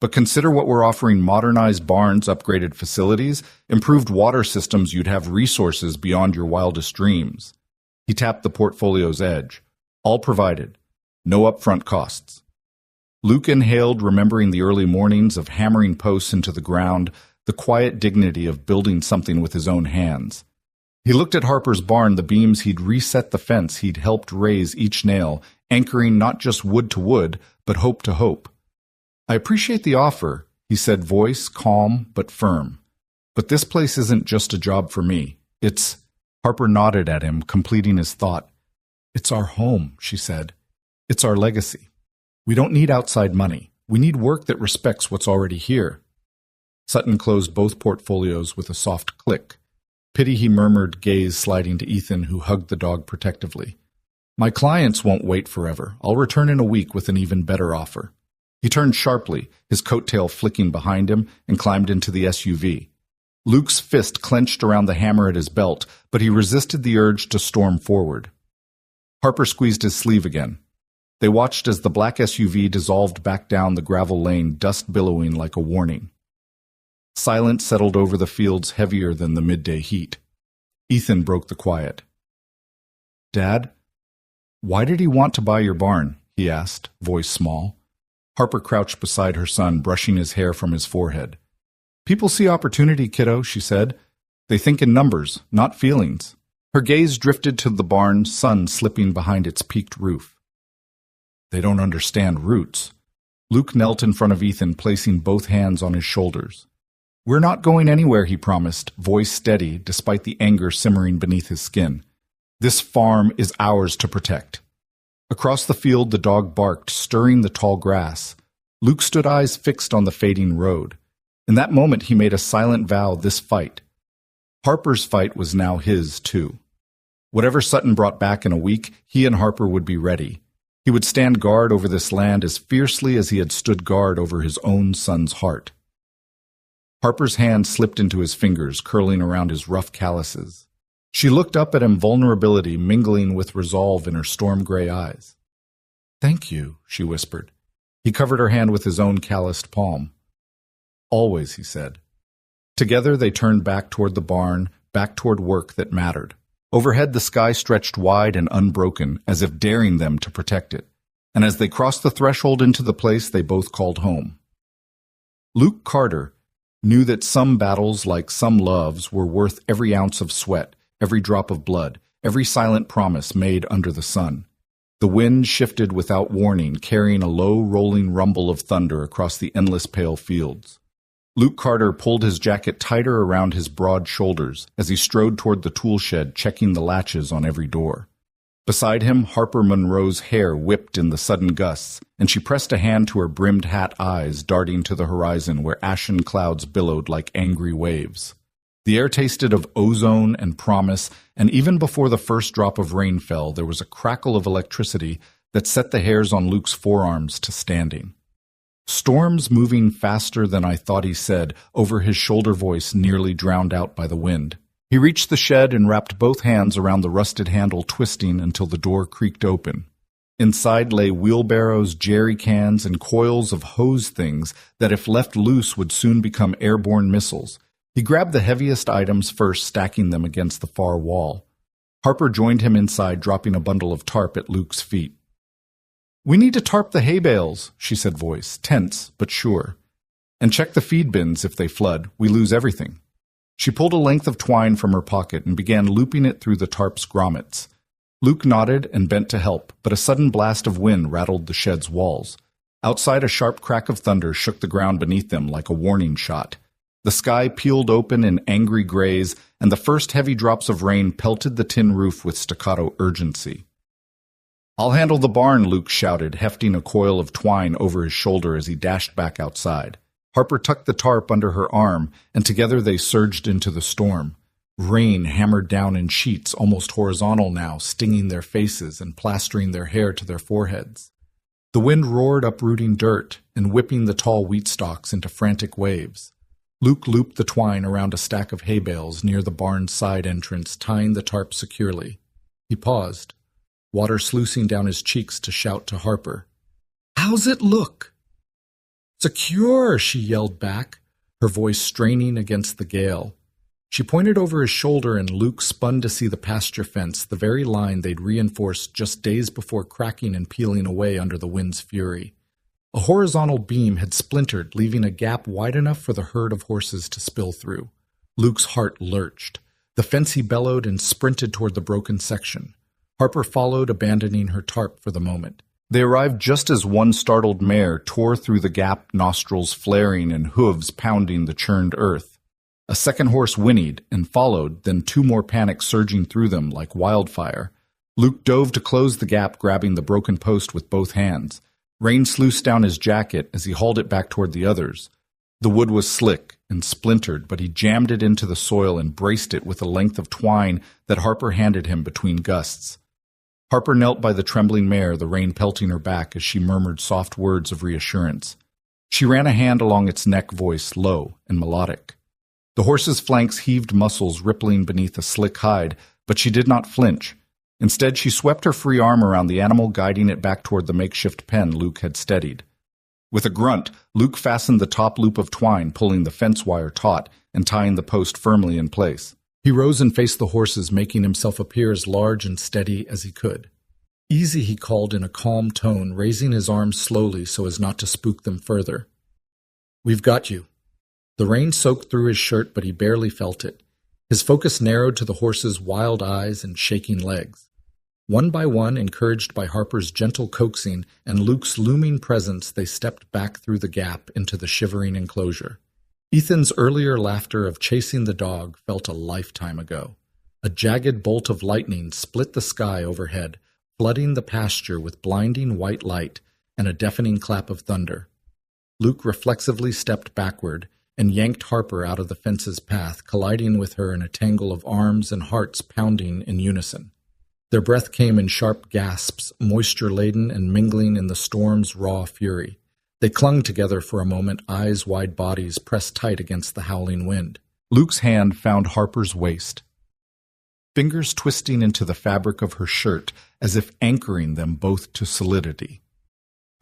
S1: But consider what we're offering: modernized barns, upgraded facilities, improved water systems. You'd have resources beyond your wildest dreams." He tapped the portfolio's edge. "All provided. No upfront costs." Luke inhaled, remembering the early mornings of hammering posts into the ground, the quiet dignity of building something with his own hands. He looked at Harper's barn, the beams he'd reset, the fence he'd helped raise each nail, anchoring not just wood to wood, but hope to hope. "I appreciate the offer," he said, voice calm but firm. "But this place isn't just a job for me. It's—" Harper nodded at him, completing his thought. "It's our home," she said. "It's our legacy. We don't need outside money. We need work that respects what's already here." Sutton closed both portfolios with a soft click. "Pity," he murmured, gaze sliding to Ethan, who hugged the dog protectively. "My clients won't wait forever. I'll return in a week with an even better offer." He turned sharply, his coattail flicking behind him, and climbed into the SUV. Luke's fist clenched around the hammer at his belt, but he resisted the urge to storm forward. Harper squeezed his sleeve again. They watched as the black SUV dissolved back down the gravel lane, dust billowing like a warning. Silence settled over the fields, heavier than the midday heat. Ethan broke the quiet. "Dad, why did he want to buy your barn?" he asked, voice small. Harper crouched beside her son, brushing his hair from his forehead. "People see opportunity, kiddo," she said. "They think in numbers, not feelings." Her gaze drifted to the barn, sun slipping behind its peaked roof. "They don't understand roots." Luke knelt in front of Ethan, placing both hands on his shoulders. "We're not going anywhere," he promised, voice steady despite the anger simmering beneath his skin. "This farm is ours to protect." Across the field the dog barked, stirring the tall grass. Luke stood, eyes fixed on the fading road. In that moment he made a silent vow: this fight. Harper's fight was now his, too. Whatever Sutton brought back in a week, he and Harper would be ready. He would stand guard over this land as fiercely as he had stood guard over his own son's heart. Harper's hand slipped into his fingers, curling around his rough calluses. She looked up at him, vulnerability mingling with resolve in her storm-gray eyes. "Thank you," she whispered. He covered her hand with his own calloused palm. "Always," he said. Together they turned back toward the barn, back toward work that mattered. Overhead the sky stretched wide and unbroken, as if daring them to protect it. And as they crossed the threshold into the place they both called home. Luke Carter knew that some battles, like some loves, were worth every ounce of sweat, every drop of blood, every silent promise made under the sun. The wind shifted without warning, carrying a low, rolling rumble of thunder across the endless pale fields. Luke Carter pulled his jacket tighter around his broad shoulders as he strode toward the tool shed, checking the latches on every door. Beside him, Harper Monroe's hair whipped in the sudden gusts, and she pressed a hand to her brimmed hat, eyes darting to the horizon where ashen clouds billowed like angry waves. The air tasted of ozone and promise, and even before the first drop of rain fell, there was a crackle of electricity that set the hairs on Luke's forearms to standing. "Storms moving faster than I thought," he said, over his shoulder voice nearly drowned out by the wind. He reached the shed and wrapped both hands around the rusted handle, twisting until the door creaked open. Inside lay wheelbarrows, jerry cans, and coils of hose things that, if left loose, would soon become airborne missiles. He grabbed the heaviest items first, stacking them against the far wall. Harper joined him inside, dropping a bundle of tarp at Luke's feet. "We need to tarp the hay bales," she said, voice tense but sure. "And check the feed bins if they flood. We lose everything." She pulled a length of twine from her pocket and began looping it through the tarp's grommets. Luke nodded and bent to help, but a sudden blast of wind rattled the shed's walls. Outside, a sharp crack of thunder shook the ground beneath them like a warning shot. The sky peeled open in angry grays, and the first heavy drops of rain pelted the tin roof with staccato urgency. "I'll handle the barn," Luke shouted, hefting a coil of twine over his shoulder as he dashed back outside. Harper tucked the tarp under her arm, and together they surged into the storm. Rain hammered down in sheets, almost horizontal now, stinging their faces and plastering their hair to their foreheads. The wind roared, uprooting dirt and whipping the tall wheat stalks into frantic waves. Luke looped the twine around a stack of hay bales near the barn's side entrance, tying the tarp securely. He paused, water sluicing down his cheeks, to shout to Harper, "How's it look?" "Secure," she yelled back, her voice straining against the gale. She pointed over his shoulder, and Luke spun to see the pasture fence, the very line they'd reinforced just days before cracking and peeling away under the wind's fury. A horizontal beam had splintered, leaving a gap wide enough for the herd of horses to spill through. Luke's heart lurched. The fence he bellowed and sprinted toward the broken section. Harper followed, abandoning her tarp for the moment. They arrived just as one startled mare tore through the gap, nostrils flaring and hooves pounding the churned earth. A second horse whinnied and followed, then two more panics surging through them like wildfire. Luke dove to close the gap, grabbing the broken post with both hands. Rain sluiced down his jacket as he hauled it back toward the others. The wood was slick and splintered, but he jammed it into the soil and braced it with a length of twine that Harper handed him between gusts. Harper knelt by the trembling mare, the rain pelting her back as she murmured soft words of reassurance. She ran a hand along its neck, voice low and melodic. The horse's flanks heaved, muscles rippling beneath a slick hide, but she did not flinch. Instead, she swept her free arm around the animal, guiding it back toward the makeshift pen Luke had steadied. With a grunt, Luke fastened the top loop of twine, pulling the fence wire taut and tying the post firmly in place. He rose and faced the horses, making himself appear as large and steady as he could. "Easy," he called in a calm tone, raising his arms slowly so as not to spook them further. "We've got you." The rain soaked through his shirt, but he barely felt it. His focus narrowed to the horse's wild eyes and shaking legs. One by one, encouraged by Harper's gentle coaxing and Luke's looming presence, they stepped back through the gap into the shivering enclosure. Ethan's earlier laughter of chasing the dog felt a lifetime ago. A jagged bolt of lightning split the sky overhead, flooding the pasture with blinding white light and a deafening clap of thunder. Luke reflexively stepped backward and yanked Harper out of the fence's path, colliding with her in a tangle of arms and hearts pounding in unison. Their breath came in sharp gasps, moisture-laden and mingling in the storm's raw fury. They clung together for a moment, eyes-wide bodies pressed tight against the howling wind. Luke's hand found Harper's waist, fingers twisting into the fabric of her shirt as if anchoring them both to solidity.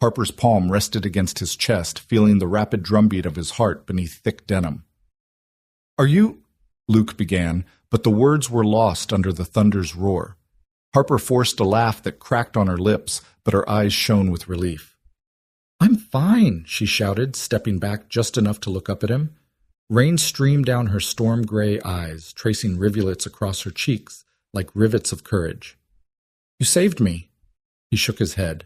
S1: Harper's palm rested against his chest, feeling the rapid drumbeat of his heart beneath thick denim. "Are you—" Luke began, but the words were lost under the thunder's roar. Harper forced a laugh that cracked on her lips, but her eyes shone with relief. "I'm fine," she shouted, stepping back just enough to look up at him. Rain streamed down her storm-gray eyes, tracing rivulets across her cheeks like rivets of courage. "You saved me." He shook his head.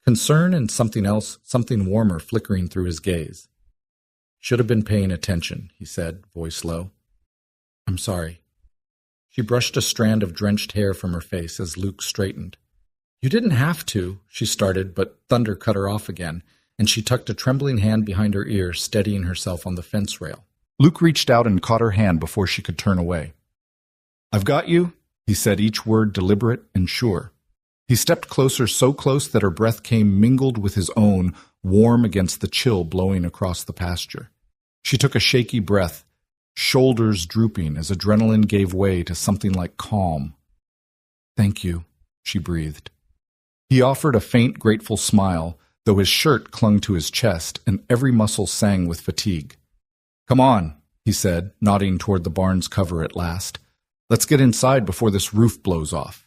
S1: Concern and something else, something warmer, flickering through his gaze. "Should have been paying attention," he said, voice low. "I'm sorry." She brushed a strand of drenched hair from her face as Luke straightened. "You didn't have to," she started, but thunder cut her off again, and she tucked a trembling hand behind her ear, steadying herself on the fence rail. Luke reached out and caught her hand before she could turn away. "I've got you," he said, each word deliberate and sure. He stepped closer, so close that her breath came mingled with his own, warm against the chill blowing across the pasture. She took a shaky breath, shoulders drooping as adrenaline gave way to something like calm. "Thank you," she breathed. He offered a faint, grateful smile, though his shirt clung to his chest and every muscle sang with fatigue. "Come on," he said, nodding toward the barn's cover at last. "Let's get inside before this roof blows off."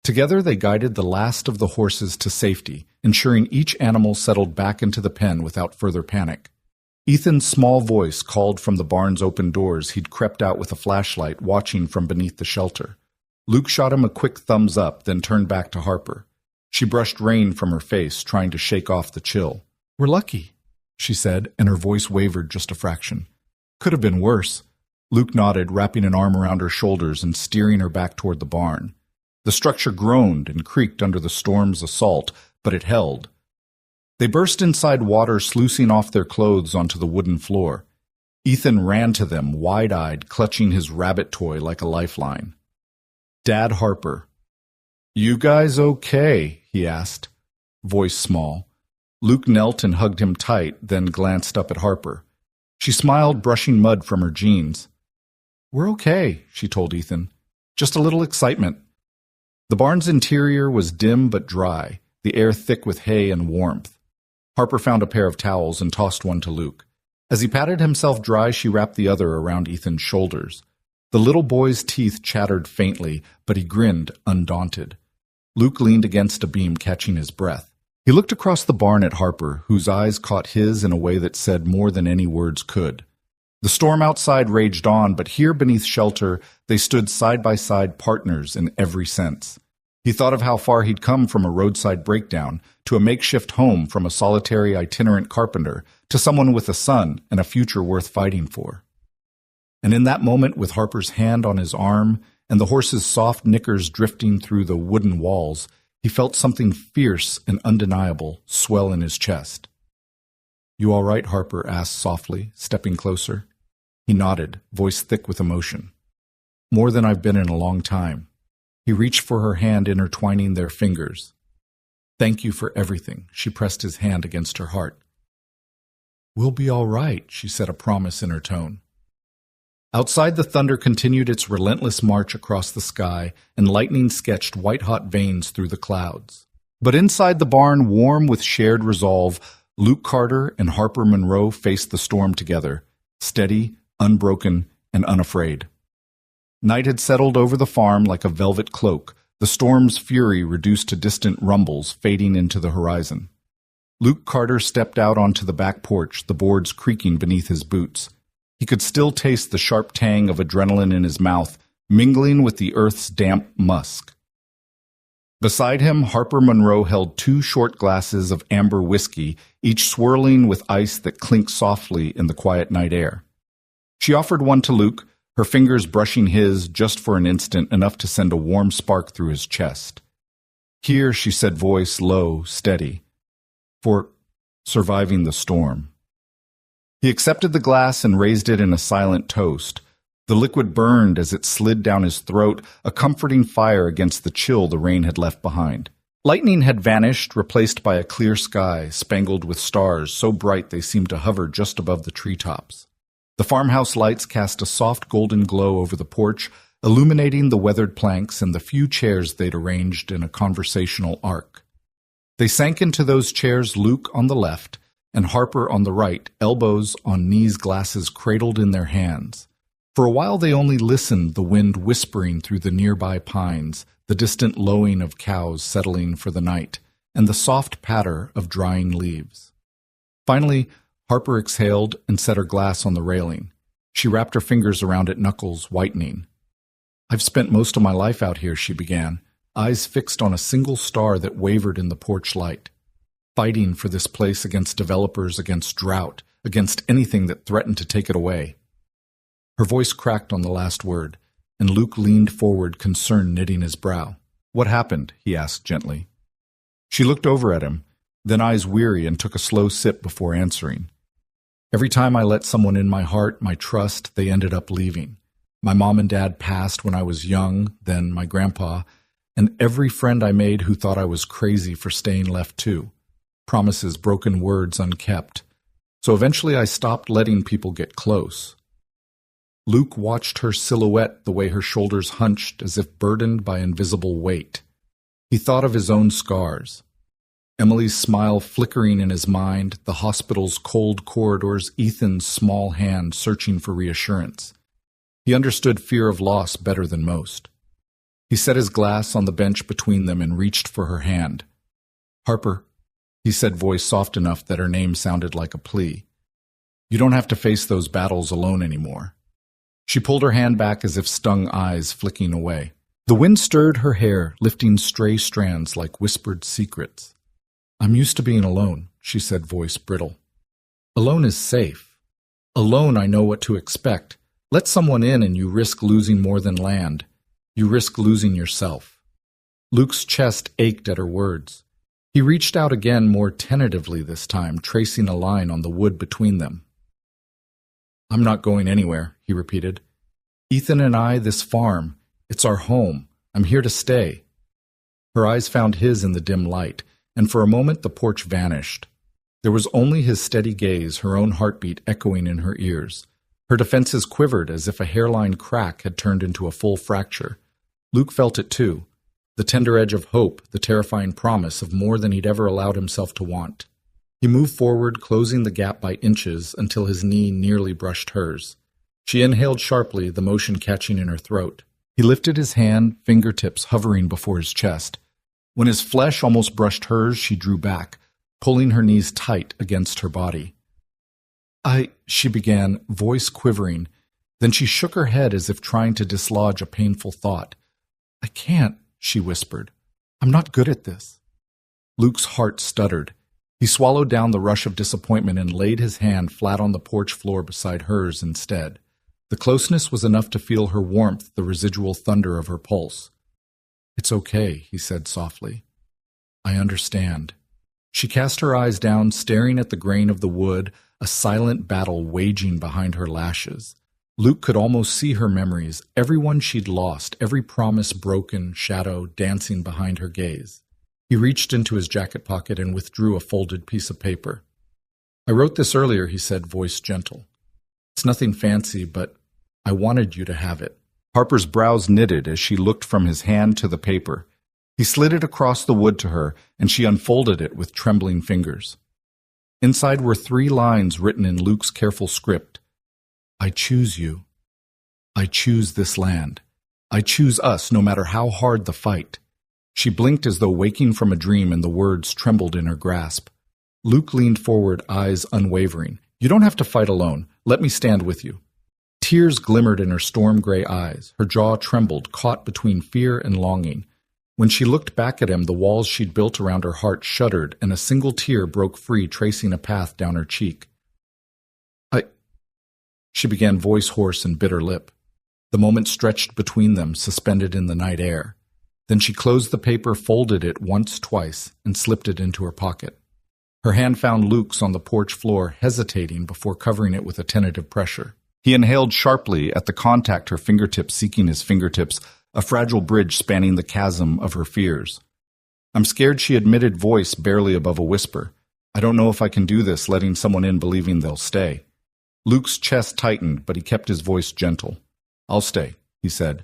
S1: Together they guided the last of the horses to safety, ensuring each animal settled back into the pen without further panic. Ethan's small voice called from the barn's open doors. He'd crept out with a flashlight, watching from beneath the shelter. Luke shot him a quick thumbs up, then turned back to Harper. She brushed rain from her face, trying to shake off the chill. "We're lucky," she said, and her voice wavered just a fraction. "Could have been worse." Luke nodded, wrapping an arm around her shoulders and steering her back toward the barn. The structure groaned and creaked under the storm's assault, but it held. They burst inside water, sluicing off their clothes onto the wooden floor. Ethan ran to them, wide-eyed, clutching his rabbit toy like a lifeline. "Dad, Harper." "You guys okay?" he asked, voice small. Luke knelt and hugged him tight, then glanced up at Harper. She smiled, brushing mud from her jeans. "We're okay," she told Ethan. "Just a little excitement." The barn's interior was dim but dry, the air thick with hay and warmth. Harper found a pair of towels and tossed one to Luke. As he patted himself dry, she wrapped the other around Ethan's shoulders. The little boy's teeth chattered faintly, but he grinned, undaunted. Luke leaned against a beam, catching his breath. He looked across the barn at Harper, whose eyes caught his in a way that said more than any words could. The storm outside raged on, but here beneath shelter, they stood side by side, partners in every sense. He thought of how far he'd come from a roadside breakdown, to a makeshift home, from a solitary itinerant carpenter, to someone with a son and a future worth fighting for. And in that moment, with Harper's hand on his arm and the horse's soft knickers drifting through the wooden walls, he felt something fierce and undeniable swell in his chest. "You all right?" Harper asked softly, stepping closer. He nodded, voice thick with emotion. "More than I've been in a long time." He reached for her hand, intertwining their fingers. "Thank you for everything." She pressed his hand against her heart. "We'll be all right," she said, a promise in her tone. Outside, the thunder continued its relentless march across the sky, and lightning sketched white-hot veins through the clouds. But inside the barn, warm with shared resolve, Luke Carter and Harper Monroe faced the storm together, steady, unbroken, and unafraid. Night had settled over the farm like a velvet cloak, the storm's fury reduced to distant rumbles fading into the horizon. Luke Carter stepped out onto the back porch, the boards creaking beneath his boots. He could still taste the sharp tang of adrenaline in his mouth, mingling with the earth's damp musk. Beside him, Harper Monroe held 2 short glasses of amber whiskey, each swirling with ice that clinked softly in the quiet night air. She offered one to Luke, her fingers brushing his just for an instant, enough to send a warm spark through his chest. "Here," she said, voice low, steady, "for surviving the storm." He accepted the glass and raised it in a silent toast. The liquid burned as it slid down his throat, a comforting fire against the chill the rain had left behind. Lightning had vanished, replaced by a clear sky, spangled with stars so bright they seemed to hover just above the treetops. The farmhouse lights cast a soft golden glow over the porch, illuminating the weathered planks and the few chairs they'd arranged in a conversational arc. They sank into those chairs, Luke on the left, and Harper on the right, elbows on knees, glasses cradled in their hands. For a while they only listened, the wind whispering through the nearby pines, the distant lowing of cows settling for the night, and the soft patter of drying leaves. Finally, Harper exhaled and set her glass on the railing. She wrapped her fingers around it, knuckles whitening. "I've spent most of my life out here," she began, eyes fixed on a single star that wavered in the porch light. "Fighting for this place against developers, against drought, against anything that threatened to take it away." Her voice cracked on the last word, and Luke leaned forward, concern knitting his brow. "What happened?" he asked gently. She looked over at him, then eyes weary, and took a slow sip before answering. "Every time I let someone in my heart, my trust, they ended up leaving. My mom and dad passed when I was young, then my grandpa, and every friend I made who thought I was crazy for staying left too. Promises, broken words unkept. So eventually I stopped letting people get close." Luke watched her silhouette, the way her shoulders hunched as if burdened by invisible weight. He thought of his own scars. Emily's smile flickering in his mind, the hospital's cold corridors, Ethan's small hand searching for reassurance. He understood fear of loss better than most. He set his glass on the bench between them and reached for her hand. "Harper," he said, voice soft enough that her name sounded like a plea. "You don't have to face those battles alone anymore." She pulled her hand back as if stung eyes flicking away. The wind stirred her hair, lifting stray strands like whispered secrets. "I'm used to being alone," she said, voice brittle. "Alone is safe. Alone I know what to expect. Let someone in and you risk losing more than land. You risk losing yourself." Luke's chest ached at her words. He reached out again more tentatively this time, tracing a line on the wood between them. "I'm not going anywhere," he repeated. "Ethan and I, this farm, it's our home. I'm here to stay." Her eyes found his in the dim light, and for a moment the porch vanished. There was only his steady gaze, her own heartbeat echoing in her ears. Her defenses quivered as if a hairline crack had turned into a full fracture. Luke felt it too, the tender edge of hope, the terrifying promise of more than he'd ever allowed himself to want. He moved forward, closing the gap by inches until his knee nearly brushed hers. She inhaled sharply, the motion catching in her throat. He lifted his hand, fingertips hovering before his chest. When his flesh almost brushed hers, she drew back, pulling her knees tight against her body. She began, voice quivering. Then she shook her head as if trying to dislodge a painful thought. "I can't," she whispered. "I'm not good at this." Luke's heart stuttered. He swallowed down the rush of disappointment and laid his hand flat on the porch floor beside hers instead. The closeness was enough to feel her warmth, the residual thunder of her pulse. "It's okay," he said softly. "I understand." She cast her eyes down, staring at the grain of the wood, a silent battle waging behind her lashes. Luke could almost see her memories, every one she'd lost, every promise broken, shadow dancing behind her gaze. He reached into his jacket pocket and withdrew a folded piece of paper. "I wrote this earlier," he said, voice gentle. "It's nothing fancy, but I wanted you to have it." Harper's brows knitted as she looked from his hand to the paper. He slid it across the wood to her, and she unfolded it with trembling fingers. Inside were 3 lines written in Luke's careful script. "I choose you. I choose this land. I choose us, no matter how hard the fight." She blinked as though waking from a dream, and the words trembled in her grasp. Luke leaned forward, eyes unwavering. "You don't have to fight alone. Let me stand with you." Tears glimmered in her storm-gray eyes. Her jaw trembled, caught between fear and longing. When she looked back at him, the walls she'd built around her heart shuddered, and a single tear broke free, tracing a path down her cheek. She began, voice hoarse and bitter lip. The moment stretched between them, suspended in the night air. Then she closed the paper, folded it once, twice, and slipped it into her pocket. Her hand found Luke's on the porch floor, hesitating before covering it with a tentative pressure. He inhaled sharply at the contact, her fingertips seeking his fingertips, a fragile bridge spanning the chasm of her fears. "I'm scared," she admitted, voice barely above a whisper. "I don't know if I can do this, letting someone in believing they'll stay." Luke's chest tightened, but he kept his voice gentle. "I'll stay," he said.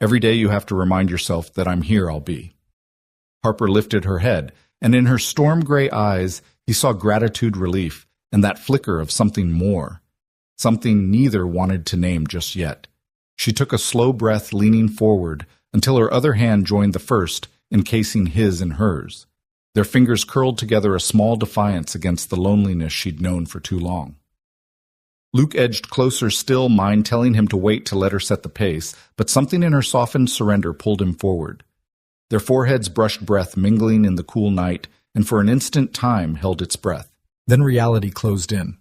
S1: "Every day you have to remind yourself that I'm here, I'll be." Harper lifted her head, and in her storm-gray eyes he saw gratitude, relief, and that flicker of something more. Something neither wanted to name just yet. She took a slow breath, leaning forward, until her other hand joined the first, encasing his in hers. Their fingers curled together, a small defiance against the loneliness she'd known for too long. Luke edged closer still, mind telling him to wait to let her set the pace, but something in her softened surrender pulled him forward. Their foreheads brushed breath, mingling in the cool night, and for an instant time held its breath. Then reality closed in.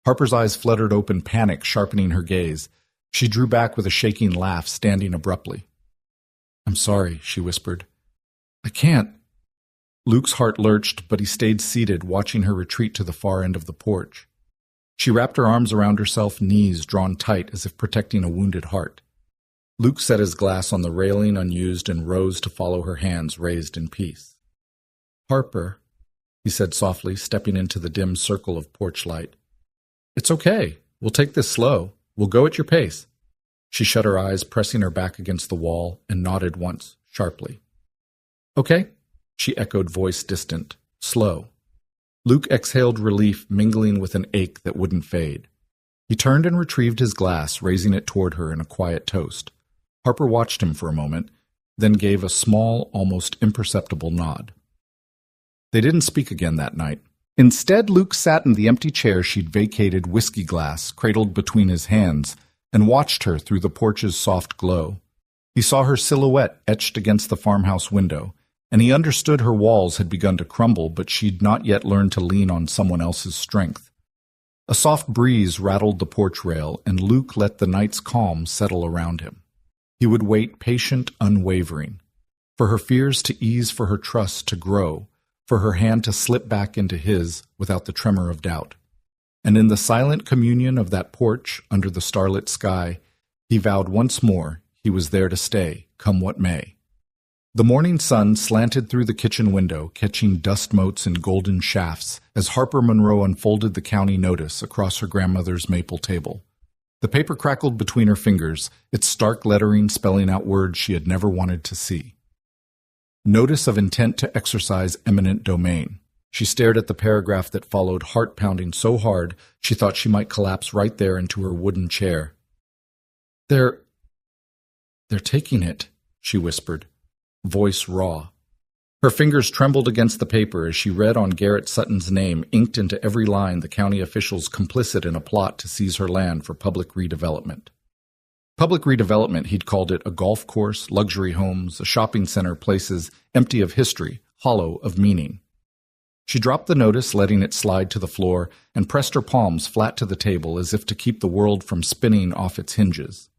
S1: Harper's eyes fluttered open, panic sharpening her gaze. She drew back with a shaking laugh, standing abruptly. "I'm sorry," she whispered. "I can't." Luke's heart lurched, but he stayed seated, watching her retreat to the far end of the porch. She wrapped her arms around herself, knees drawn tight as if protecting a wounded heart. Luke set his glass on the railing unused and rose to follow her hands raised in peace. "Harper," he said softly, stepping into the dim circle of porch light. "It's okay. We'll take this slow. We'll go at your pace." She shut her eyes, pressing her back against the wall, and nodded once, sharply. "Okay," she echoed, voice distant, slow. Luke exhaled relief, mingling with an ache that wouldn't fade. He turned and retrieved his glass, raising it toward her in a quiet toast. Harper watched him for a moment, then gave a small, almost imperceptible nod. They didn't speak again that night. Instead, Luke sat in the empty chair she'd vacated, whiskey glass cradled between his hands, and watched her through the porch's soft glow. He saw her silhouette etched against the farmhouse window, and he understood her walls had begun to crumble, but she'd not yet learned to lean on someone else's strength. A soft breeze rattled the porch rail, and Luke let the night's calm settle around him. He would wait, patient, unwavering, for her fears to ease, for her trust to grow, for her hand to slip back into his without the tremor of doubt. And in the silent communion of that porch under the starlit sky, he vowed once more he was there to stay, come what may. The morning sun slanted through the kitchen window, catching dust motes and golden shafts as Harper Monroe unfolded the county notice across her grandmother's maple table. The paper crackled between her fingers, its stark lettering spelling out words she had never wanted to see. Notice of intent to exercise eminent domain. She stared at the paragraph that followed, heart pounding so hard she thought she might collapse right there into her wooden chair. They're taking it, she whispered, voice raw. Her fingers trembled against the paper as she read on Garrett Sutton's name, inked into every line, the county officials complicit in a plot to seize her land for public redevelopment. Public redevelopment, he'd called it, a golf course, luxury homes, a shopping center, places empty of history, hollow of meaning. She dropped the notice, letting it slide to the floor, and pressed her palms flat to the table as if to keep the world from spinning off its hinges.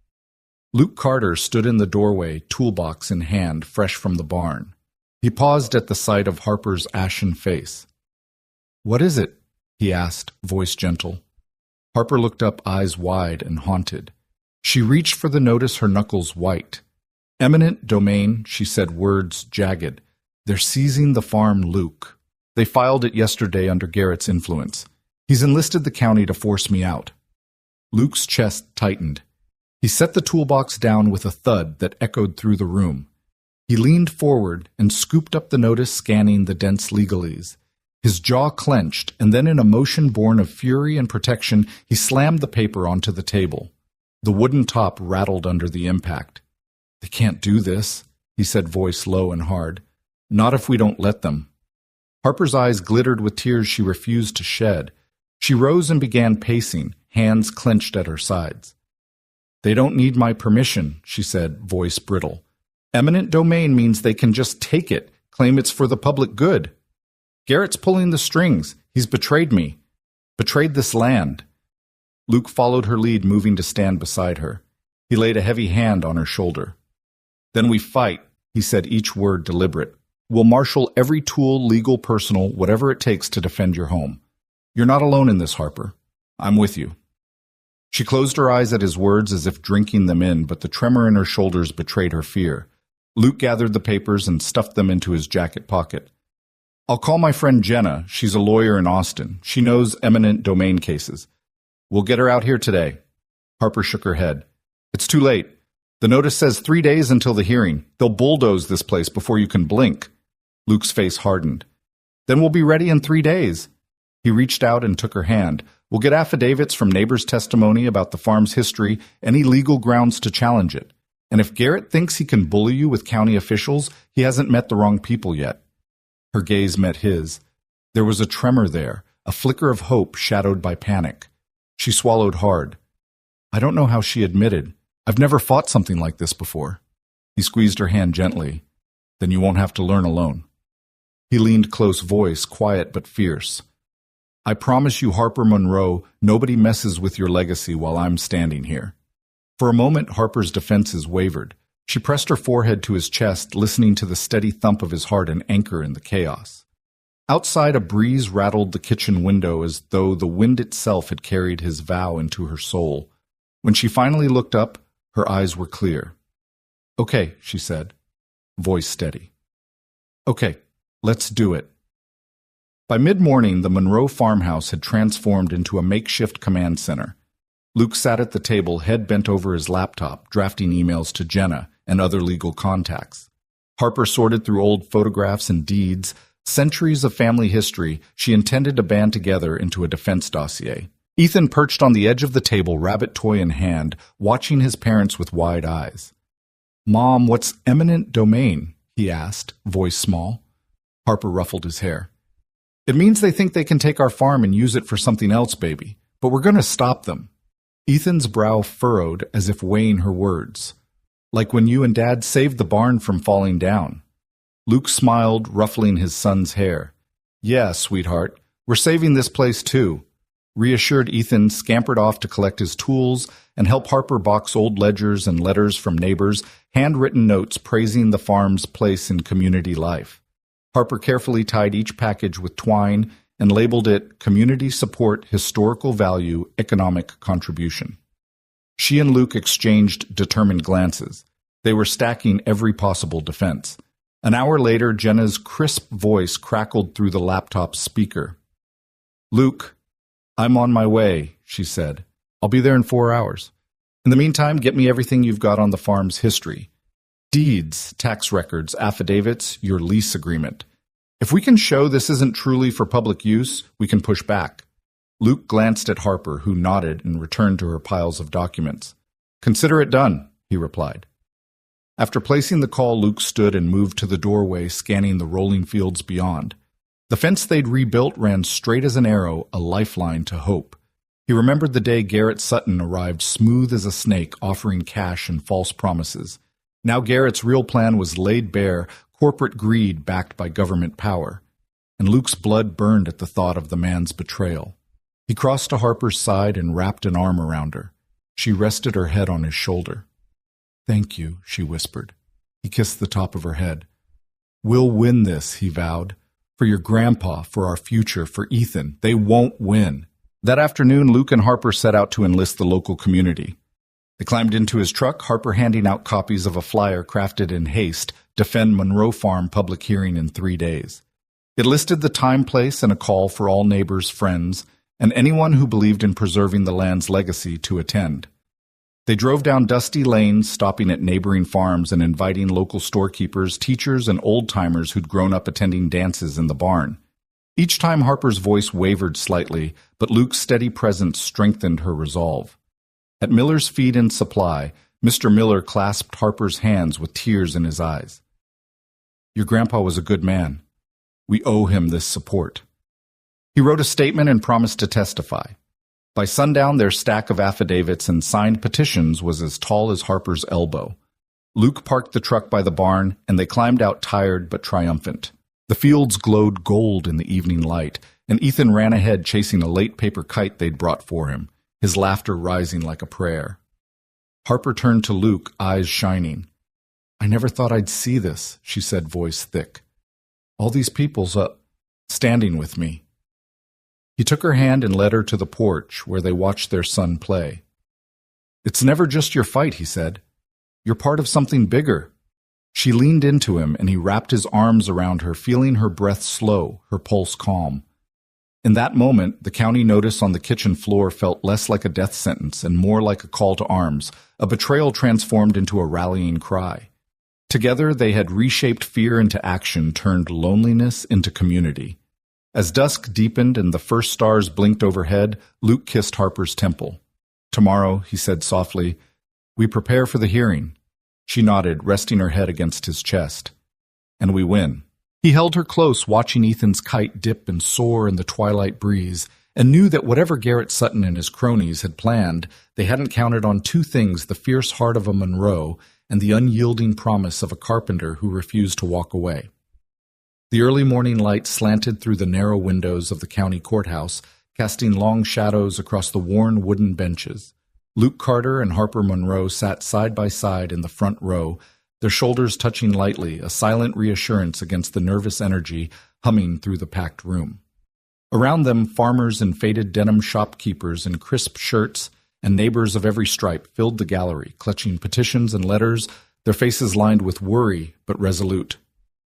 S1: Luke Carter stood in the doorway, toolbox in hand, fresh from the barn. He paused at the sight of Harper's ashen face. "What is it?" he asked, voice gentle. Harper looked up, eyes wide and haunted. She reached for the notice, her knuckles white. "Eminent domain," she said, words jagged. "They're seizing the farm, Luke. They filed it yesterday under Garrett's influence. He's enlisted the county to force me out." Luke's chest tightened. He set the toolbox down with a thud that echoed through the room. He leaned forward and scooped up the notice, scanning the dense legalese. His jaw clenched, and then in a motion born of fury and protection, he slammed the paper onto the table. The wooden top rattled under the impact. "They can't do this," he said, voice low and hard. "Not if we don't let them." Harper's eyes glittered with tears she refused to shed. She rose and began pacing, hands clenched at her sides. "They don't need my permission," she said, voice brittle. "Eminent domain means they can just take it, claim it's for the public good. Garrett's pulling the strings. He's betrayed me. Betrayed this land." Luke followed her lead, moving to stand beside her. He laid a heavy hand on her shoulder. "Then we fight," he said, each word deliberate. "We'll marshal every tool, legal, personal, whatever it takes to defend your home. You're not alone in this, Harper. I'm with you." She closed her eyes at his words as if drinking them in, but the tremor in her shoulders betrayed her fear. Luke gathered the papers and stuffed them into his jacket pocket. "I'll call my friend Jenna. She's a lawyer in Austin. She knows eminent domain cases. We'll get her out here today." Harper shook her head. "It's too late. The notice says 3 days until the hearing. They'll bulldoze this place before you can blink." Luke's face hardened. "Then we'll be ready in 3 days." He reached out and took her hand. "We'll get affidavits from neighbors' testimony about the farm's history, any legal grounds to challenge it. And if Garrett thinks he can bully you with county officials, he hasn't met the wrong people yet." Her gaze met his. There was a tremor there, a flicker of hope shadowed by panic. She swallowed hard. "I don't know how," she admitted. "I've never fought something like this before." He squeezed her hand gently. "Then you won't have to learn alone." He leaned close, voice quiet but fierce. "I promise you, Harper Monroe, nobody messes with your legacy while I'm standing here." For a moment, Harper's defenses wavered. She pressed her forehead to his chest, listening to the steady thump of his heart, an anchor in the chaos. Outside, a breeze rattled the kitchen window as though the wind itself had carried his vow into her soul. When she finally looked up, her eyes were clear. "Okay," she said, voice steady. "Okay, let's do it." By mid-morning, the Monroe farmhouse had transformed into a makeshift command center. Luke sat at the table, head bent over his laptop, drafting emails to Jenna and other legal contacts. Harper sorted through old photographs and deeds, centuries of family history she intended to band together into a defense dossier. Ethan perched on the edge of the table, rabbit toy in hand, watching his parents with wide eyes. Mom, what's eminent domain? He asked, voice small. Harper ruffled his hair. It means they think they can take our farm and use it for something else, baby. But we're going to stop them. Ethan's brow furrowed as if weighing her words. Like when you and Dad saved the barn from falling down. Luke smiled, ruffling his son's hair. Yeah, sweetheart, we're saving this place too. Reassured Ethan scampered off to collect his tools and help Harper box old ledgers and letters from neighbors, handwritten notes praising the farm's place in community life. Harper carefully tied each package with twine and labeled it Community Support, Historical Value, Economic Contribution. She and Luke exchanged determined glances. They were stacking every possible defense. An hour later, Jenna's crisp voice crackled through the laptop's speaker. Luke, I'm on my way, she said. I'll be there in 4 hours. In the meantime, get me everything you've got on the farm's history. Deeds, tax records, affidavits, your lease agreement. If we can show this isn't truly for public use, we can push back. Luke glanced at Harper, who nodded and returned to her piles of documents. Consider it done, he replied. After placing the call, Luke stood and moved to the doorway, scanning the rolling fields beyond. The fence they'd rebuilt ran straight as an arrow, a lifeline to hope. He remembered the day Garrett Sutton arrived smooth as a snake, offering cash and false promises. Now Garrett's real plan was laid bare, corporate greed backed by government power. And Luke's blood burned at the thought of the man's betrayal. He crossed to Harper's side and wrapped an arm around her. She rested her head on his shoulder. Thank you, she whispered. He kissed the top of her head. We'll win this, he vowed. For your grandpa, for our future, for Ethan. They won't win. That afternoon, Luke and Harper set out to enlist the local community. They climbed into his truck, Harper handing out copies of a flyer crafted in haste, Defend Monroe Farm public hearing in 3 days. It listed the time, place, and a call for all neighbors, friends, and anyone who believed in preserving the land's legacy to attend. They drove down dusty lanes, stopping at neighboring farms and inviting local storekeepers, teachers, and old-timers who'd grown up attending dances in the barn. Each time Harper's voice wavered slightly, but Luke's steady presence strengthened her resolve. At Miller's Feed and Supply, Mr. Miller clasped Harper's hands with tears in his eyes. Your grandpa was a good man. We owe him this support. He wrote a statement and promised to testify. By sundown, their stack of affidavits and signed petitions was as tall as Harper's elbow. Luke parked the truck by the barn, and they climbed out tired but triumphant. The fields glowed gold in the evening light, and Ethan ran ahead chasing a late paper kite they'd brought for him, his laughter rising like a prayer. Harper turned to Luke, eyes shining. I never thought I'd see this, she said, voice thick. All these people's standing with me. He took her hand and led her to the porch where they watched their son play. It's never just your fight, he said. You're part of something bigger. She leaned into him, and he wrapped his arms around her, feeling her breath slow, her pulse calm. In that moment, the county notice on the kitchen floor felt less like a death sentence and more like a call to arms, a betrayal transformed into a rallying cry. Together, they had reshaped fear into action, turned loneliness into community. As dusk deepened and the first stars blinked overhead, Luke kissed Harper's temple. Tomorrow, he said softly, we prepare for the hearing. She nodded, resting her head against his chest. And we win. He held her close, watching Ethan's kite dip and soar in the twilight breeze, and knew that whatever Garrett Sutton and his cronies had planned, they hadn't counted on two things: the fierce heart of a Monroe and the unyielding promise of a carpenter who refused to walk away. The early morning light slanted through the narrow windows of the county courthouse, casting long shadows across the worn wooden benches. Luke Carter and Harper Monroe sat side by side in the front row, their shoulders touching lightly, a silent reassurance against the nervous energy humming through the packed room. Around them, farmers and faded denim shopkeepers in crisp shirts and neighbors of every stripe filled the gallery, clutching petitions and letters, their faces lined with worry but resolute.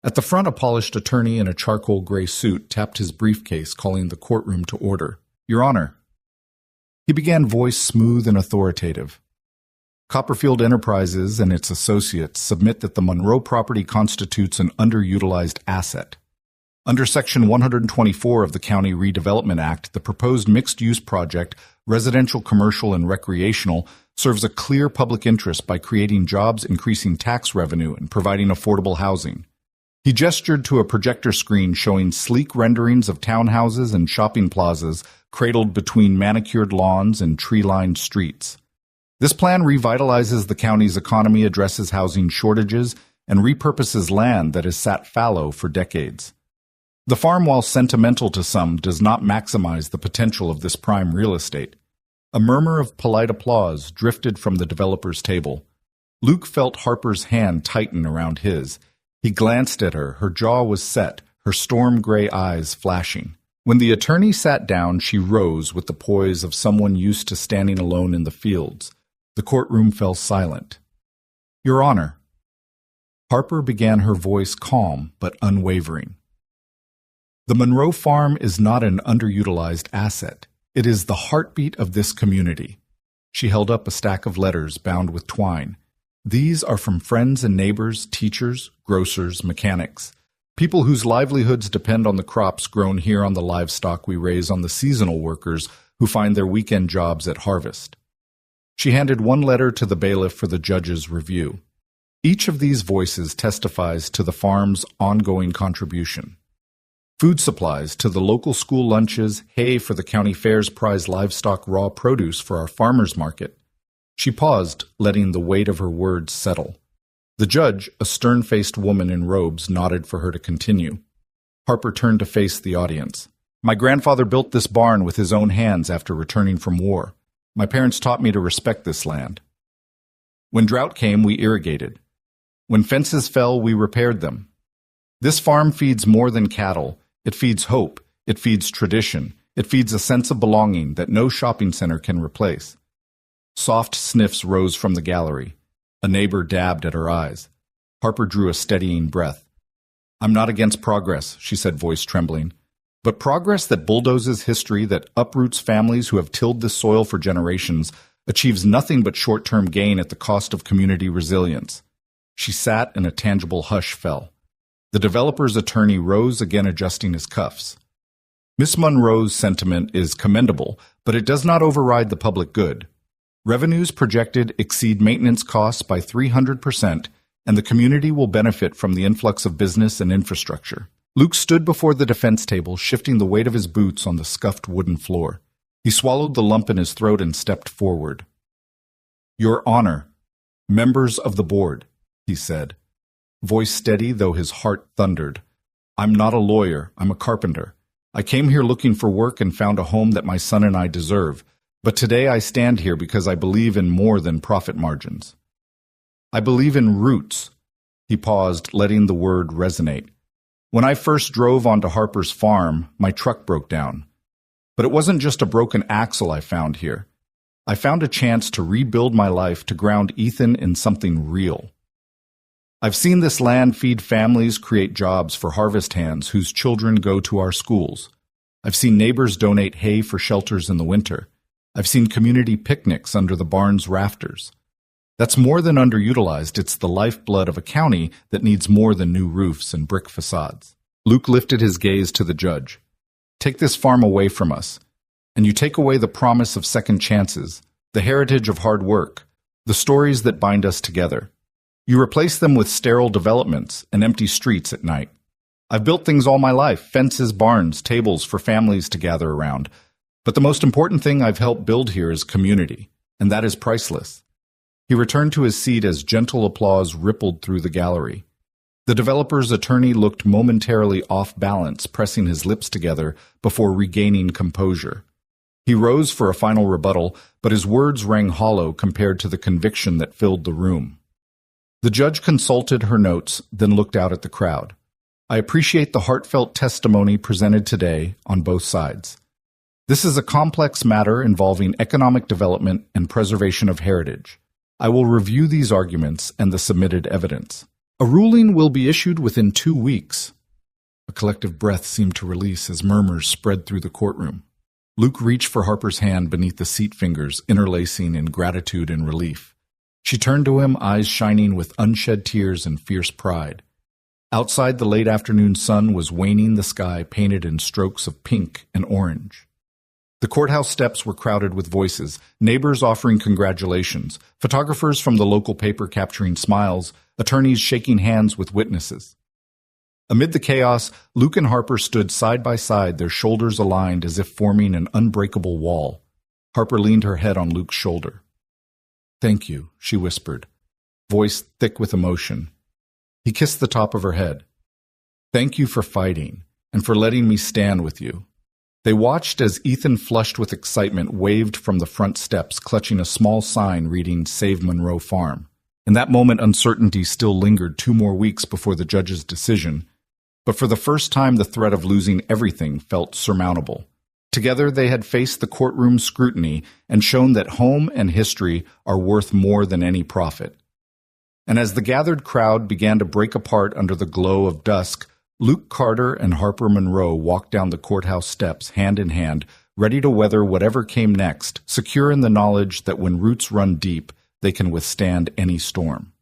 S1: At the front, a polished attorney in a charcoal gray suit tapped his briefcase, calling the courtroom to order. Your Honor. He began, voice smooth and authoritative. Copperfield Enterprises and its associates submit that the Monroe property constitutes an underutilized asset. Under Section 124 of the County Redevelopment Act, the proposed mixed-use project, residential, commercial, and recreational, serves a clear public interest by creating jobs, increasing tax revenue, and providing affordable housing. He gestured to a projector screen showing sleek renderings of townhouses and shopping plazas cradled between manicured lawns and tree-lined streets. This plan revitalizes the county's economy, addresses housing shortages, and repurposes land that has sat fallow for decades. The farm, while sentimental to some, does not maximize the potential of this prime real estate. A murmur of polite applause drifted from the developer's table. Luke felt Harper's hand tighten around his. He glanced at her. Her jaw was set, her storm-gray eyes flashing. When the attorney sat down, she rose with the poise of someone used to standing alone in the fields. The courtroom fell silent. "Your Honor." Harper began, her voice calm but unwavering. "The Monroe Farm is not an underutilized asset. It is the heartbeat of this community." She held up a stack of letters bound with twine. "These are from friends and neighbors, teachers, grocers, mechanics, people whose livelihoods depend on the crops grown here, on the livestock we raise, on the seasonal workers who find their weekend jobs at harvest." She handed one letter to the bailiff for the judge's review. Each of these voices testifies to the farm's ongoing contribution. Food supplies to the local school lunches, hay for the county fair's prize livestock, raw produce for our farmers market. She paused, letting the weight of her words settle. The judge, a stern-faced woman in robes, nodded for her to continue. Harper turned to face the audience. "My grandfather built this barn with his own hands after returning from war. My parents taught me to respect this land. When drought came, we irrigated. When fences fell, we repaired them. This farm feeds more than cattle. It feeds hope. It feeds tradition. It feeds a sense of belonging that no shopping center can replace." Soft sniffs rose from the gallery. A neighbor dabbed at her eyes. Harper drew a steadying breath. "I'm not against progress," she said, voice trembling. "But progress that bulldozes history, that uproots families who have tilled this soil for generations, achieves nothing but short-term gain at the cost of community resilience." She sat, and a tangible hush fell. The developer's attorney rose, again adjusting his cuffs. "Miss Monroe's sentiment is commendable, but it does not override the public good. Revenues projected exceed maintenance costs by 300%, and the community will benefit from the influx of business and infrastructure." Luke stood before the defense table, shifting the weight of his boots on the scuffed wooden floor. He swallowed the lump in his throat and stepped forward. "Your Honor, members of the board," he said, voice steady though his heart thundered. "I'm not a lawyer, I'm a carpenter. I came here looking for work and found a home that my son and I deserve. But today I stand here because I believe in more than profit margins. I believe in roots." He paused, letting the word resonate. "When I first drove onto Harper's farm, my truck broke down. But it wasn't just a broken axle I found here. I found a chance to rebuild my life, to ground Ethan in something real. I've seen this land feed families, create jobs for harvest hands whose children go to our schools. I've seen neighbors donate hay for shelters in the winter. I've seen community picnics under the barn's rafters. That's more than underutilized. It's the lifeblood of a county that needs more than new roofs and brick facades." Luke lifted his gaze to the judge. "Take this farm away from us, and you take away the promise of second chances, the heritage of hard work, the stories that bind us together. You replace them with sterile developments and empty streets at night. I've built things all my life, fences, barns, tables for families to gather around. But the most important thing I've helped build here is community, and that is priceless." He returned to his seat as gentle applause rippled through the gallery. The developer's attorney looked momentarily off balance, pressing his lips together before regaining composure. He rose for a final rebuttal, but his words rang hollow compared to the conviction that filled the room. The judge consulted her notes, then looked out at the crowd. "I appreciate the heartfelt testimony presented today on both sides. This is a complex matter involving economic development and preservation of heritage. I will review these arguments and the submitted evidence. A ruling will be issued within 2 weeks." A collective breath seemed to release as murmurs spread through the courtroom. Luke reached for Harper's hand beneath the seat fingers, interlacing in gratitude and relief. She turned to him, eyes shining with unshed tears and fierce pride. Outside, the late afternoon sun was waning, the sky painted in strokes of pink and orange. The courthouse steps were crowded with voices, neighbors offering congratulations, photographers from the local paper capturing smiles, attorneys shaking hands with witnesses. Amid the chaos, Luke and Harper stood side by side, their shoulders aligned as if forming an unbreakable wall. Harper leaned her head on Luke's shoulder. "Thank you," she whispered, voice thick with emotion. He kissed the top of her head. "Thank you for fighting, and for letting me stand with you." They watched as Ethan, flushed with excitement, waved from the front steps, clutching a small sign reading "Save Monroe Farm." In that moment, uncertainty still lingered 2 more weeks before the judge's decision, but for the first time the threat of losing everything felt surmountable. Together they had faced the courtroom scrutiny and shown that home and history are worth more than any profit. And as the gathered crowd began to break apart under the glow of dusk, Luke Carter and Harper Monroe walked down the courthouse steps hand in hand, ready to weather whatever came next, secure in the knowledge that when roots run deep, they can withstand any storm.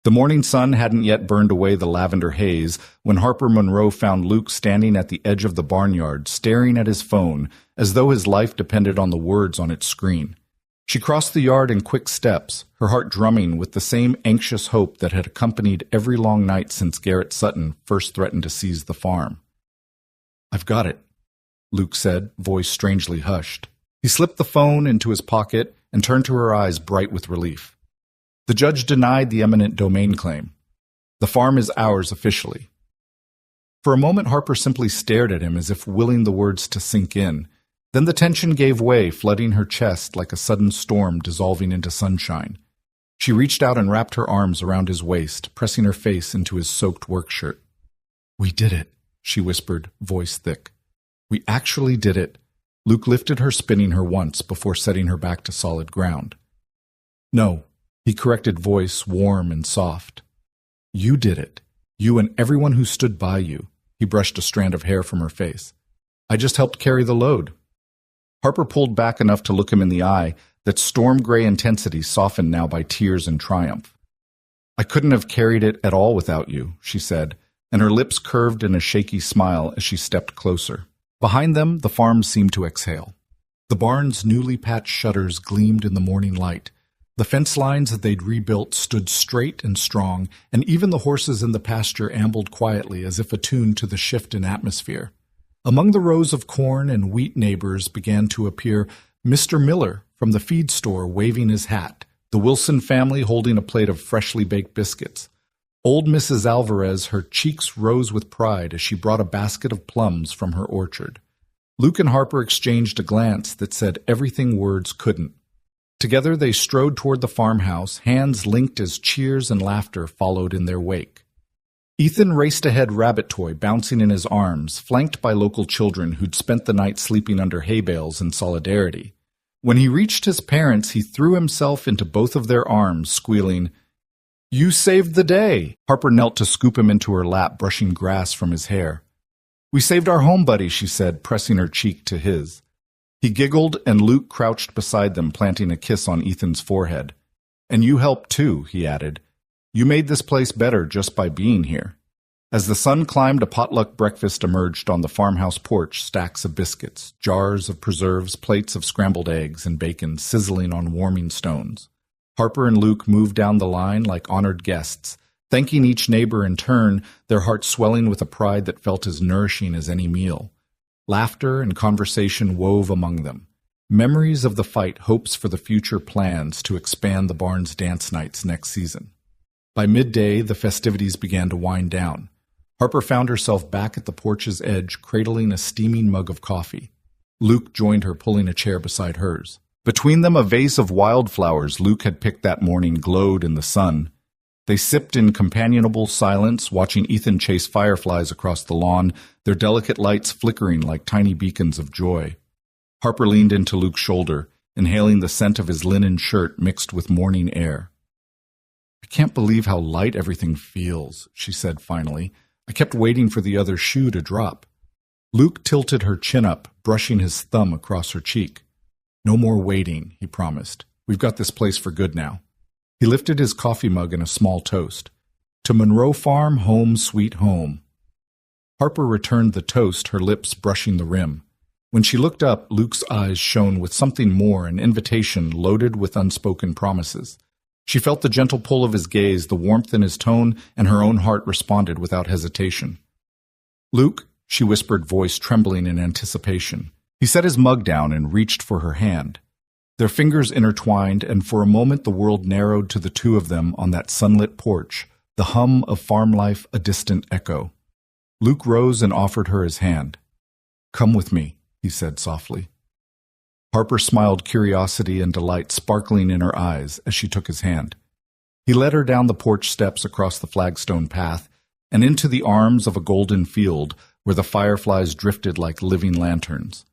S1: The morning sun hadn't yet burned away the lavender haze when Harper Monroe found Luke standing at the edge of the barnyard, staring at his phone as though his life depended on the words on its screen. She crossed the yard in quick steps, her heart drumming with the same anxious hope that had accompanied every long night since Garrett Sutton first threatened to seize the farm. "I've got it," Luke said, voice strangely hushed. He slipped the phone into his pocket and turned to her, eyes bright with relief. The judge denied the eminent domain claim. The farm is ours officially. For a moment, Harper simply stared at him as if willing the words to sink in. Then the tension gave way, flooding her chest like a sudden storm dissolving into sunshine. She reached out and wrapped her arms around his waist, pressing her face into his soaked work shirt. "We did it," she whispered, voice thick. "We actually did it." Luke lifted her, spinning her once before setting her back to solid ground. "No," he corrected, voice warm and soft. "You did it. You and everyone who stood by you." He brushed a strand of hair from her face. "I just helped carry the load." Harper pulled back enough to look him in the eye, that storm-gray intensity softened now by tears and triumph. "I couldn't have carried it at all without you," she said, and her lips curved in a shaky smile as she stepped closer. Behind them, the farm seemed to exhale. The barn's newly patched shutters gleamed in the morning light. The fence lines that they'd rebuilt stood straight and strong, and even the horses in the pasture ambled quietly as if attuned to the shift in atmosphere. Among the rows of corn and wheat neighbors began to appear Mr. Miller from the feed store waving his hat, the Wilson family holding a plate of freshly baked biscuits. Old Mrs. Alvarez, her cheeks rose with pride as she brought a basket of plums from her orchard. Luke and Harper exchanged a glance that said everything words couldn't. Together they strode toward the farmhouse, hands linked as cheers and laughter followed in their wake. Ethan raced ahead, rabbit toy bouncing in his arms, flanked by local children who'd spent the night sleeping under hay bales in solidarity. When he reached his parents, he threw himself into both of their arms, squealing, "You saved the day!" Harper knelt to scoop him into her lap, brushing grass from his hair. "We saved our home, buddy," she said, pressing her cheek to his. He giggled, and Luke crouched beside them, planting a kiss on Ethan's forehead. "And you helped too," he added. "You made this place better just by being here." As the sun climbed, a potluck breakfast emerged on the farmhouse porch, stacks of biscuits, jars of preserves, plates of scrambled eggs and bacon sizzling on warming stones. Harper and Luke moved down the line like honored guests, thanking each neighbor in turn, their hearts swelling with a pride that felt as nourishing as any meal. Laughter and conversation wove among them. Memories of the fight, hopes for the future, plans to expand the barn's dance nights next season. By midday, the festivities began to wind down. Harper found herself back at the porch's edge, cradling a steaming mug of coffee. Luke joined her, pulling a chair beside hers. Between them, a vase of wildflowers Luke had picked that morning glowed in the sun. They sipped in companionable silence, watching Ethan chase fireflies across the lawn, their delicate lights flickering like tiny beacons of joy. Harper leaned into Luke's shoulder, inhaling the scent of his linen shirt mixed with morning air. "I can't believe how light everything feels," she said finally. "I kept waiting for the other shoe to drop." Luke tilted her chin up, brushing his thumb across her cheek. "No more waiting," he promised. "We've got this place for good now." He lifted his coffee mug in a small toast. "To Monroe Farm, home sweet home." Harper returned the toast, her lips brushing the rim. When she looked up, Luke's eyes shone with something more, an invitation loaded with unspoken promises. She felt the gentle pull of his gaze, the warmth in his tone, and her own heart responded without hesitation. "Luke," she whispered, voice trembling in anticipation. He set his mug down and reached for her hand. Their fingers intertwined, and for a moment the world narrowed to the two of them on that sunlit porch, the hum of farm life a distant echo. Luke rose and offered her his hand. "Come with me," he said softly. Harper smiled, curiosity and delight sparkling in her eyes as she took his hand. He led her down the porch steps across the flagstone path and into the arms of a golden field where the fireflies drifted like living lanterns.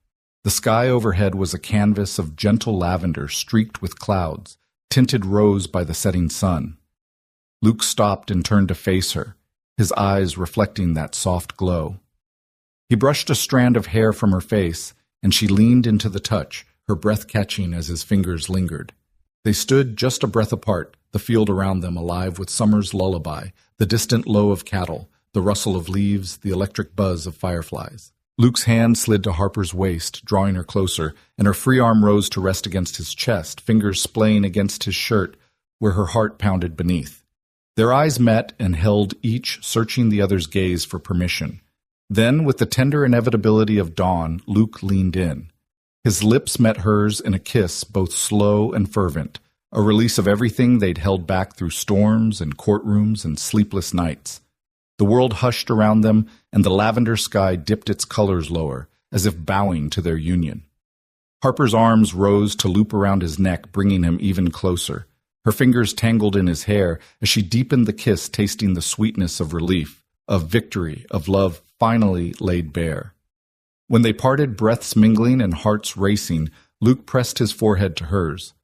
S1: The sky overhead was a canvas of gentle lavender streaked with clouds, tinted rose by the setting sun. Luke stopped and turned to face her, his eyes reflecting that soft glow. He brushed a strand of hair from her face, and she leaned into the touch, her breath catching as his fingers lingered. They stood just a breath apart, the field around them alive with summer's lullaby, the distant low of cattle, the rustle of leaves, the electric buzz of fireflies. Luke's hand slid to Harper's waist, drawing her closer, and her free arm rose to rest against his chest, fingers splaying against his shirt, where her heart pounded beneath. Their eyes met and held, each searching the other's gaze for permission. Then, with the tender inevitability of dawn, Luke leaned in. His lips met hers in a kiss both slow and fervent, a release of everything they'd held back through storms and courtrooms and sleepless nights. The world hushed around them, and the lavender sky dipped its colors lower, as if bowing to their union. Harper's arms rose to loop around his neck, bringing him even closer. Her fingers tangled in his hair as she deepened the kiss, tasting the sweetness of relief, of victory, of love finally laid bare. When they parted, breaths mingling and hearts racing, Luke pressed his forehead to hers.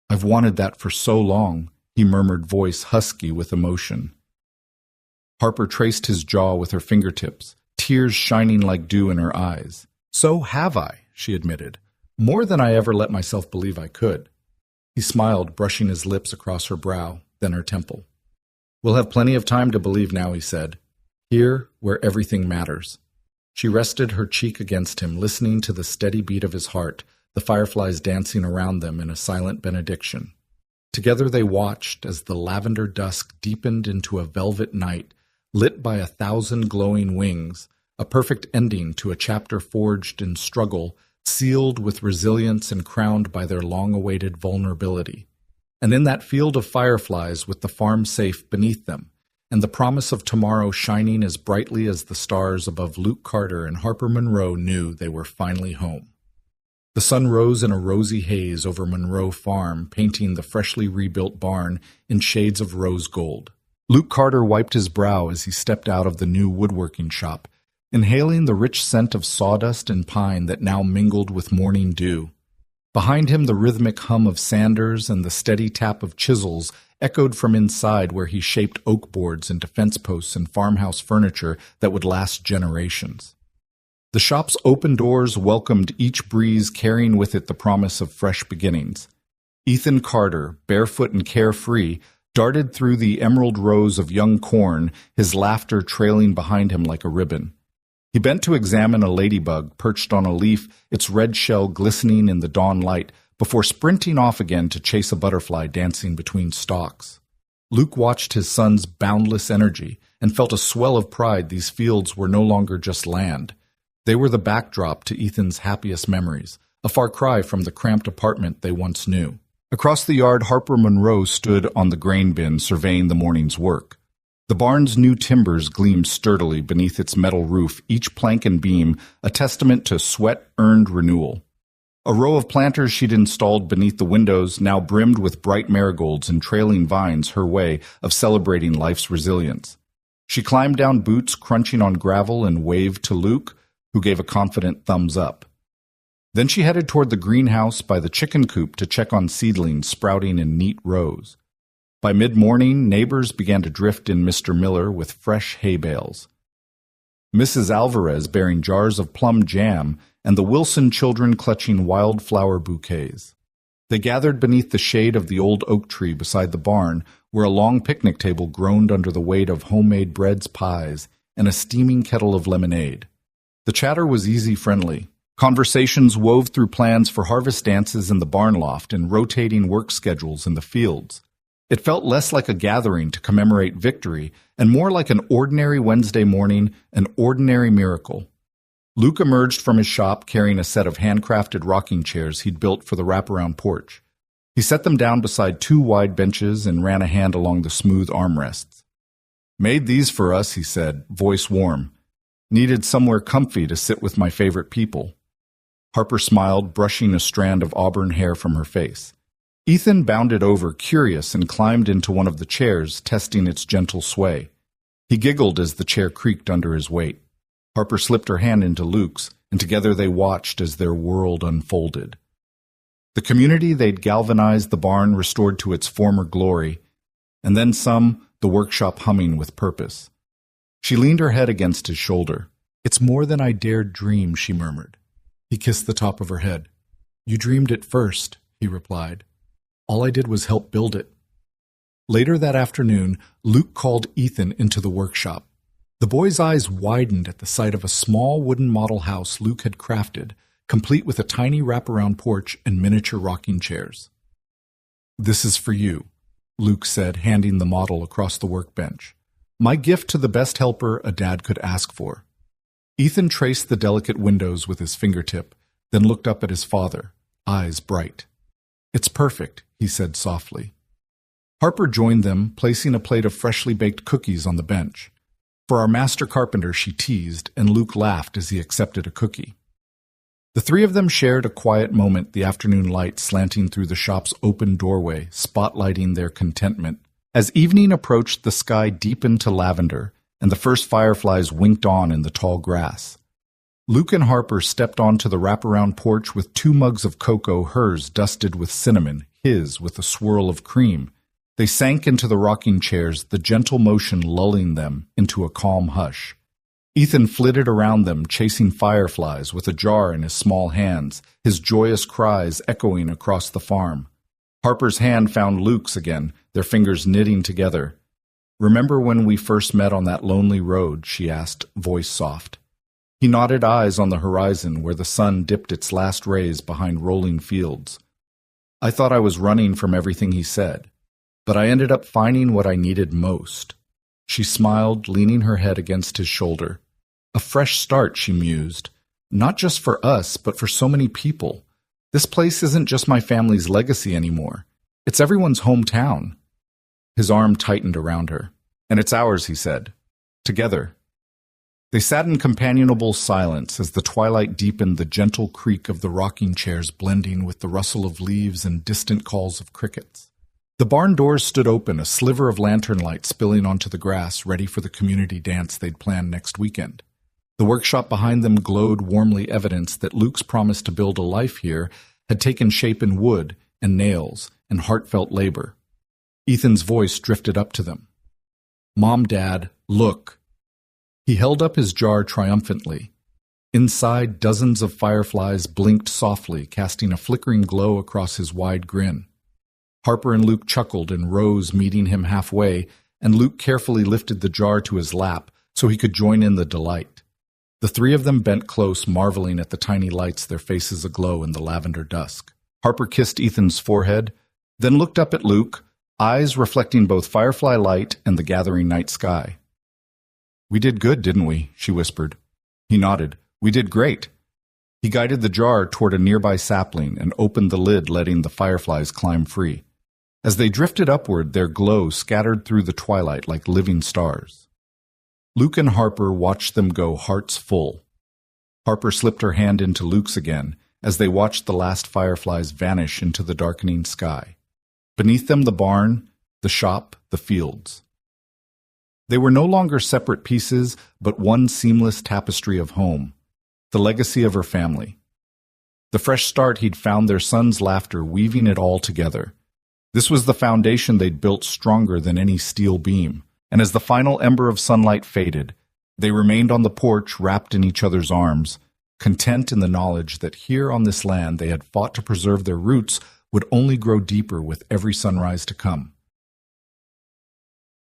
S1: "I've wanted that for so long," he murmured, voice husky with emotion. Harper traced his jaw with her fingertips, tears shining like dew in her eyes. "So have I," she admitted, "more than I ever let myself believe I could." He smiled, brushing his lips across her brow, then her temple. "We'll have plenty of time to believe now," he said, "here where everything matters." She rested her cheek against him, listening to the steady beat of his heart, the fireflies dancing around them in a silent benediction. Together they watched as the lavender dusk deepened into a velvet night, lit by 1,000 glowing wings, a perfect ending to a chapter forged in struggle, sealed with resilience and crowned by their long-awaited vulnerability. And in that field of fireflies with the farm safe beneath them, and the promise of tomorrow shining as brightly as the stars above Luke Carter and Harper Monroe knew they were finally home. The sun rose in a rosy haze over Monroe Farm, painting the freshly rebuilt barn in shades of rose gold. Luke Carter wiped his brow as he stepped out of the new woodworking shop, inhaling the rich scent of sawdust and pine that now mingled with morning dew. Behind him, the rhythmic hum of sanders and the steady tap of chisels echoed from inside, where he shaped oak boards into fence posts and farmhouse furniture that would last generations. The shop's open doors welcomed each breeze, carrying with it the promise of fresh beginnings. Ethan Carter, barefoot and carefree, darted through the emerald rows of young corn, his laughter trailing behind him like a ribbon. He bent to examine a ladybug perched on a leaf, its red shell glistening in the dawn light, before sprinting off again to chase a butterfly dancing between stalks. Luke watched his son's boundless energy and felt a swell of pride. These fields were no longer just land. They were the backdrop to Ethan's happiest memories, a far cry from the cramped apartment they once knew. Across the yard, Harper Monroe stood on the grain bin surveying the morning's work. The barn's new timbers gleamed sturdily beneath its metal roof, each plank and beam a testament to sweat-earned renewal. A row of planters she'd installed beneath the windows now brimmed with bright marigolds and trailing vines, her way of celebrating life's resilience. She climbed down boots crunching on gravel and waved to Luke, who gave a confident thumbs up. Then she headed toward the greenhouse by the chicken coop to check on seedlings sprouting in neat rows. By mid-morning, neighbors began to drift in Mr. Miller with fresh hay bales. Mrs. Alvarez bearing jars of plum jam, and the Wilson children clutching wildflower bouquets. They gathered beneath the shade of the old oak tree beside the barn, where a long picnic table groaned under the weight of homemade breads, pies, and a steaming kettle of lemonade. The chatter was easy, friendly. Conversations wove through plans for harvest dances in the barn loft and rotating work schedules in the fields. It felt less like a gathering to commemorate victory and more like an ordinary Wednesday morning, an ordinary miracle. Luke emerged from his shop carrying a set of handcrafted rocking chairs he'd built for the wraparound porch. He set them down beside two wide benches and ran a hand along the smooth armrests. "Made these for us," he said, voice warm. "Needed somewhere comfy to sit with my favorite people." Harper smiled, brushing a strand of auburn hair from her face. Ethan bounded over, curious, and climbed into one of the chairs, testing its gentle sway. He giggled as the chair creaked under his weight. Harper slipped her hand into Luke's, and together they watched as their world unfolded. The community they'd galvanized the barn restored to its former glory, and then some, the workshop humming with purpose. She leaned her head against his shoulder. "It's more than I dared dream," she murmured. He kissed the top of her head. "You dreamed it first," he replied. "All I did was help build it." Later that afternoon, Luke called Ethan into the workshop. The boy's eyes widened at the sight of a small wooden model house Luke had crafted, complete with a tiny wraparound porch and miniature rocking chairs. "This is for you," Luke said, handing the model across the workbench. "My gift to the best helper a dad could ask for." Ethan traced the delicate windows with his fingertip, then looked up at his father, eyes bright. "It's perfect," he said softly. Harper joined them, placing a plate of freshly baked cookies on the bench. "For our master carpenter," she teased, and Luke laughed as he accepted a cookie. The three of them shared a quiet moment, the afternoon light slanting through the shop's open doorway, spotlighting their contentment. As evening approached, the sky deepened to lavender, and the first fireflies winked on in the tall grass. Luke and Harper stepped onto the wraparound porch with 2 mugs of cocoa, hers dusted with cinnamon, his with a swirl of cream. They sank into the rocking chairs, the gentle motion lulling them into a calm hush. Ethan flitted around them, chasing fireflies with a jar in his small hands, his joyous cries echoing across the farm. Harper's hand found Luke's again, their fingers knitting together. "Remember when we first met on that lonely road?" she asked, voice soft. He nodded, eyes on the horizon where the sun dipped its last rays behind rolling fields. "I thought I was running from everything he said, but I ended up finding what I needed most." She smiled, leaning her head against his shoulder. "A fresh start," she mused. "Not just for us, but for so many people. This place isn't just my family's legacy anymore. It's everyone's hometown." His arm tightened around her. "And it's ours," he said. "Together." They sat in companionable silence as the twilight deepened, the gentle creak of the rocking chairs blending with the rustle of leaves and distant calls of crickets. The barn doors stood open, a sliver of lantern light spilling onto the grass, ready for the community dance they'd planned next weekend. The workshop behind them glowed warmly, evidence that Luke's promise to build a life here had taken shape in wood and nails and heartfelt labor. Ethan's voice drifted up to them. "Mom, Dad, look." He held up his jar triumphantly. Inside, dozens of fireflies blinked softly, casting a flickering glow across his wide grin. Harper and Luke chuckled and rose, meeting him halfway, and Luke carefully lifted the jar to his lap so he could join in the delight. The three of them bent close, marveling at the tiny lights, their faces aglow in the lavender dusk. Harper kissed Ethan's forehead, then looked up at Luke, eyes reflecting both firefly light and the gathering night sky. "We did good, didn't we?" she whispered. He nodded. "We did great." He guided the jar toward a nearby sapling and opened the lid, letting the fireflies climb free. As they drifted upward, their glow scattered through the twilight like living stars. Luke and Harper watched them go, hearts full. Harper slipped her hand into Luke's again as they watched the last fireflies vanish into the darkening sky. Beneath them, the barn, the shop, the fields. They were no longer separate pieces, but one seamless tapestry of home, the legacy of her family. The fresh start he'd found, their son's laughter weaving it all together. This was the foundation they'd built, stronger than any steel beam, and as the final ember of sunlight faded, they remained on the porch, wrapped in each other's arms, content in the knowledge that here on this land they had fought to preserve their roots would only grow deeper with every sunrise to come.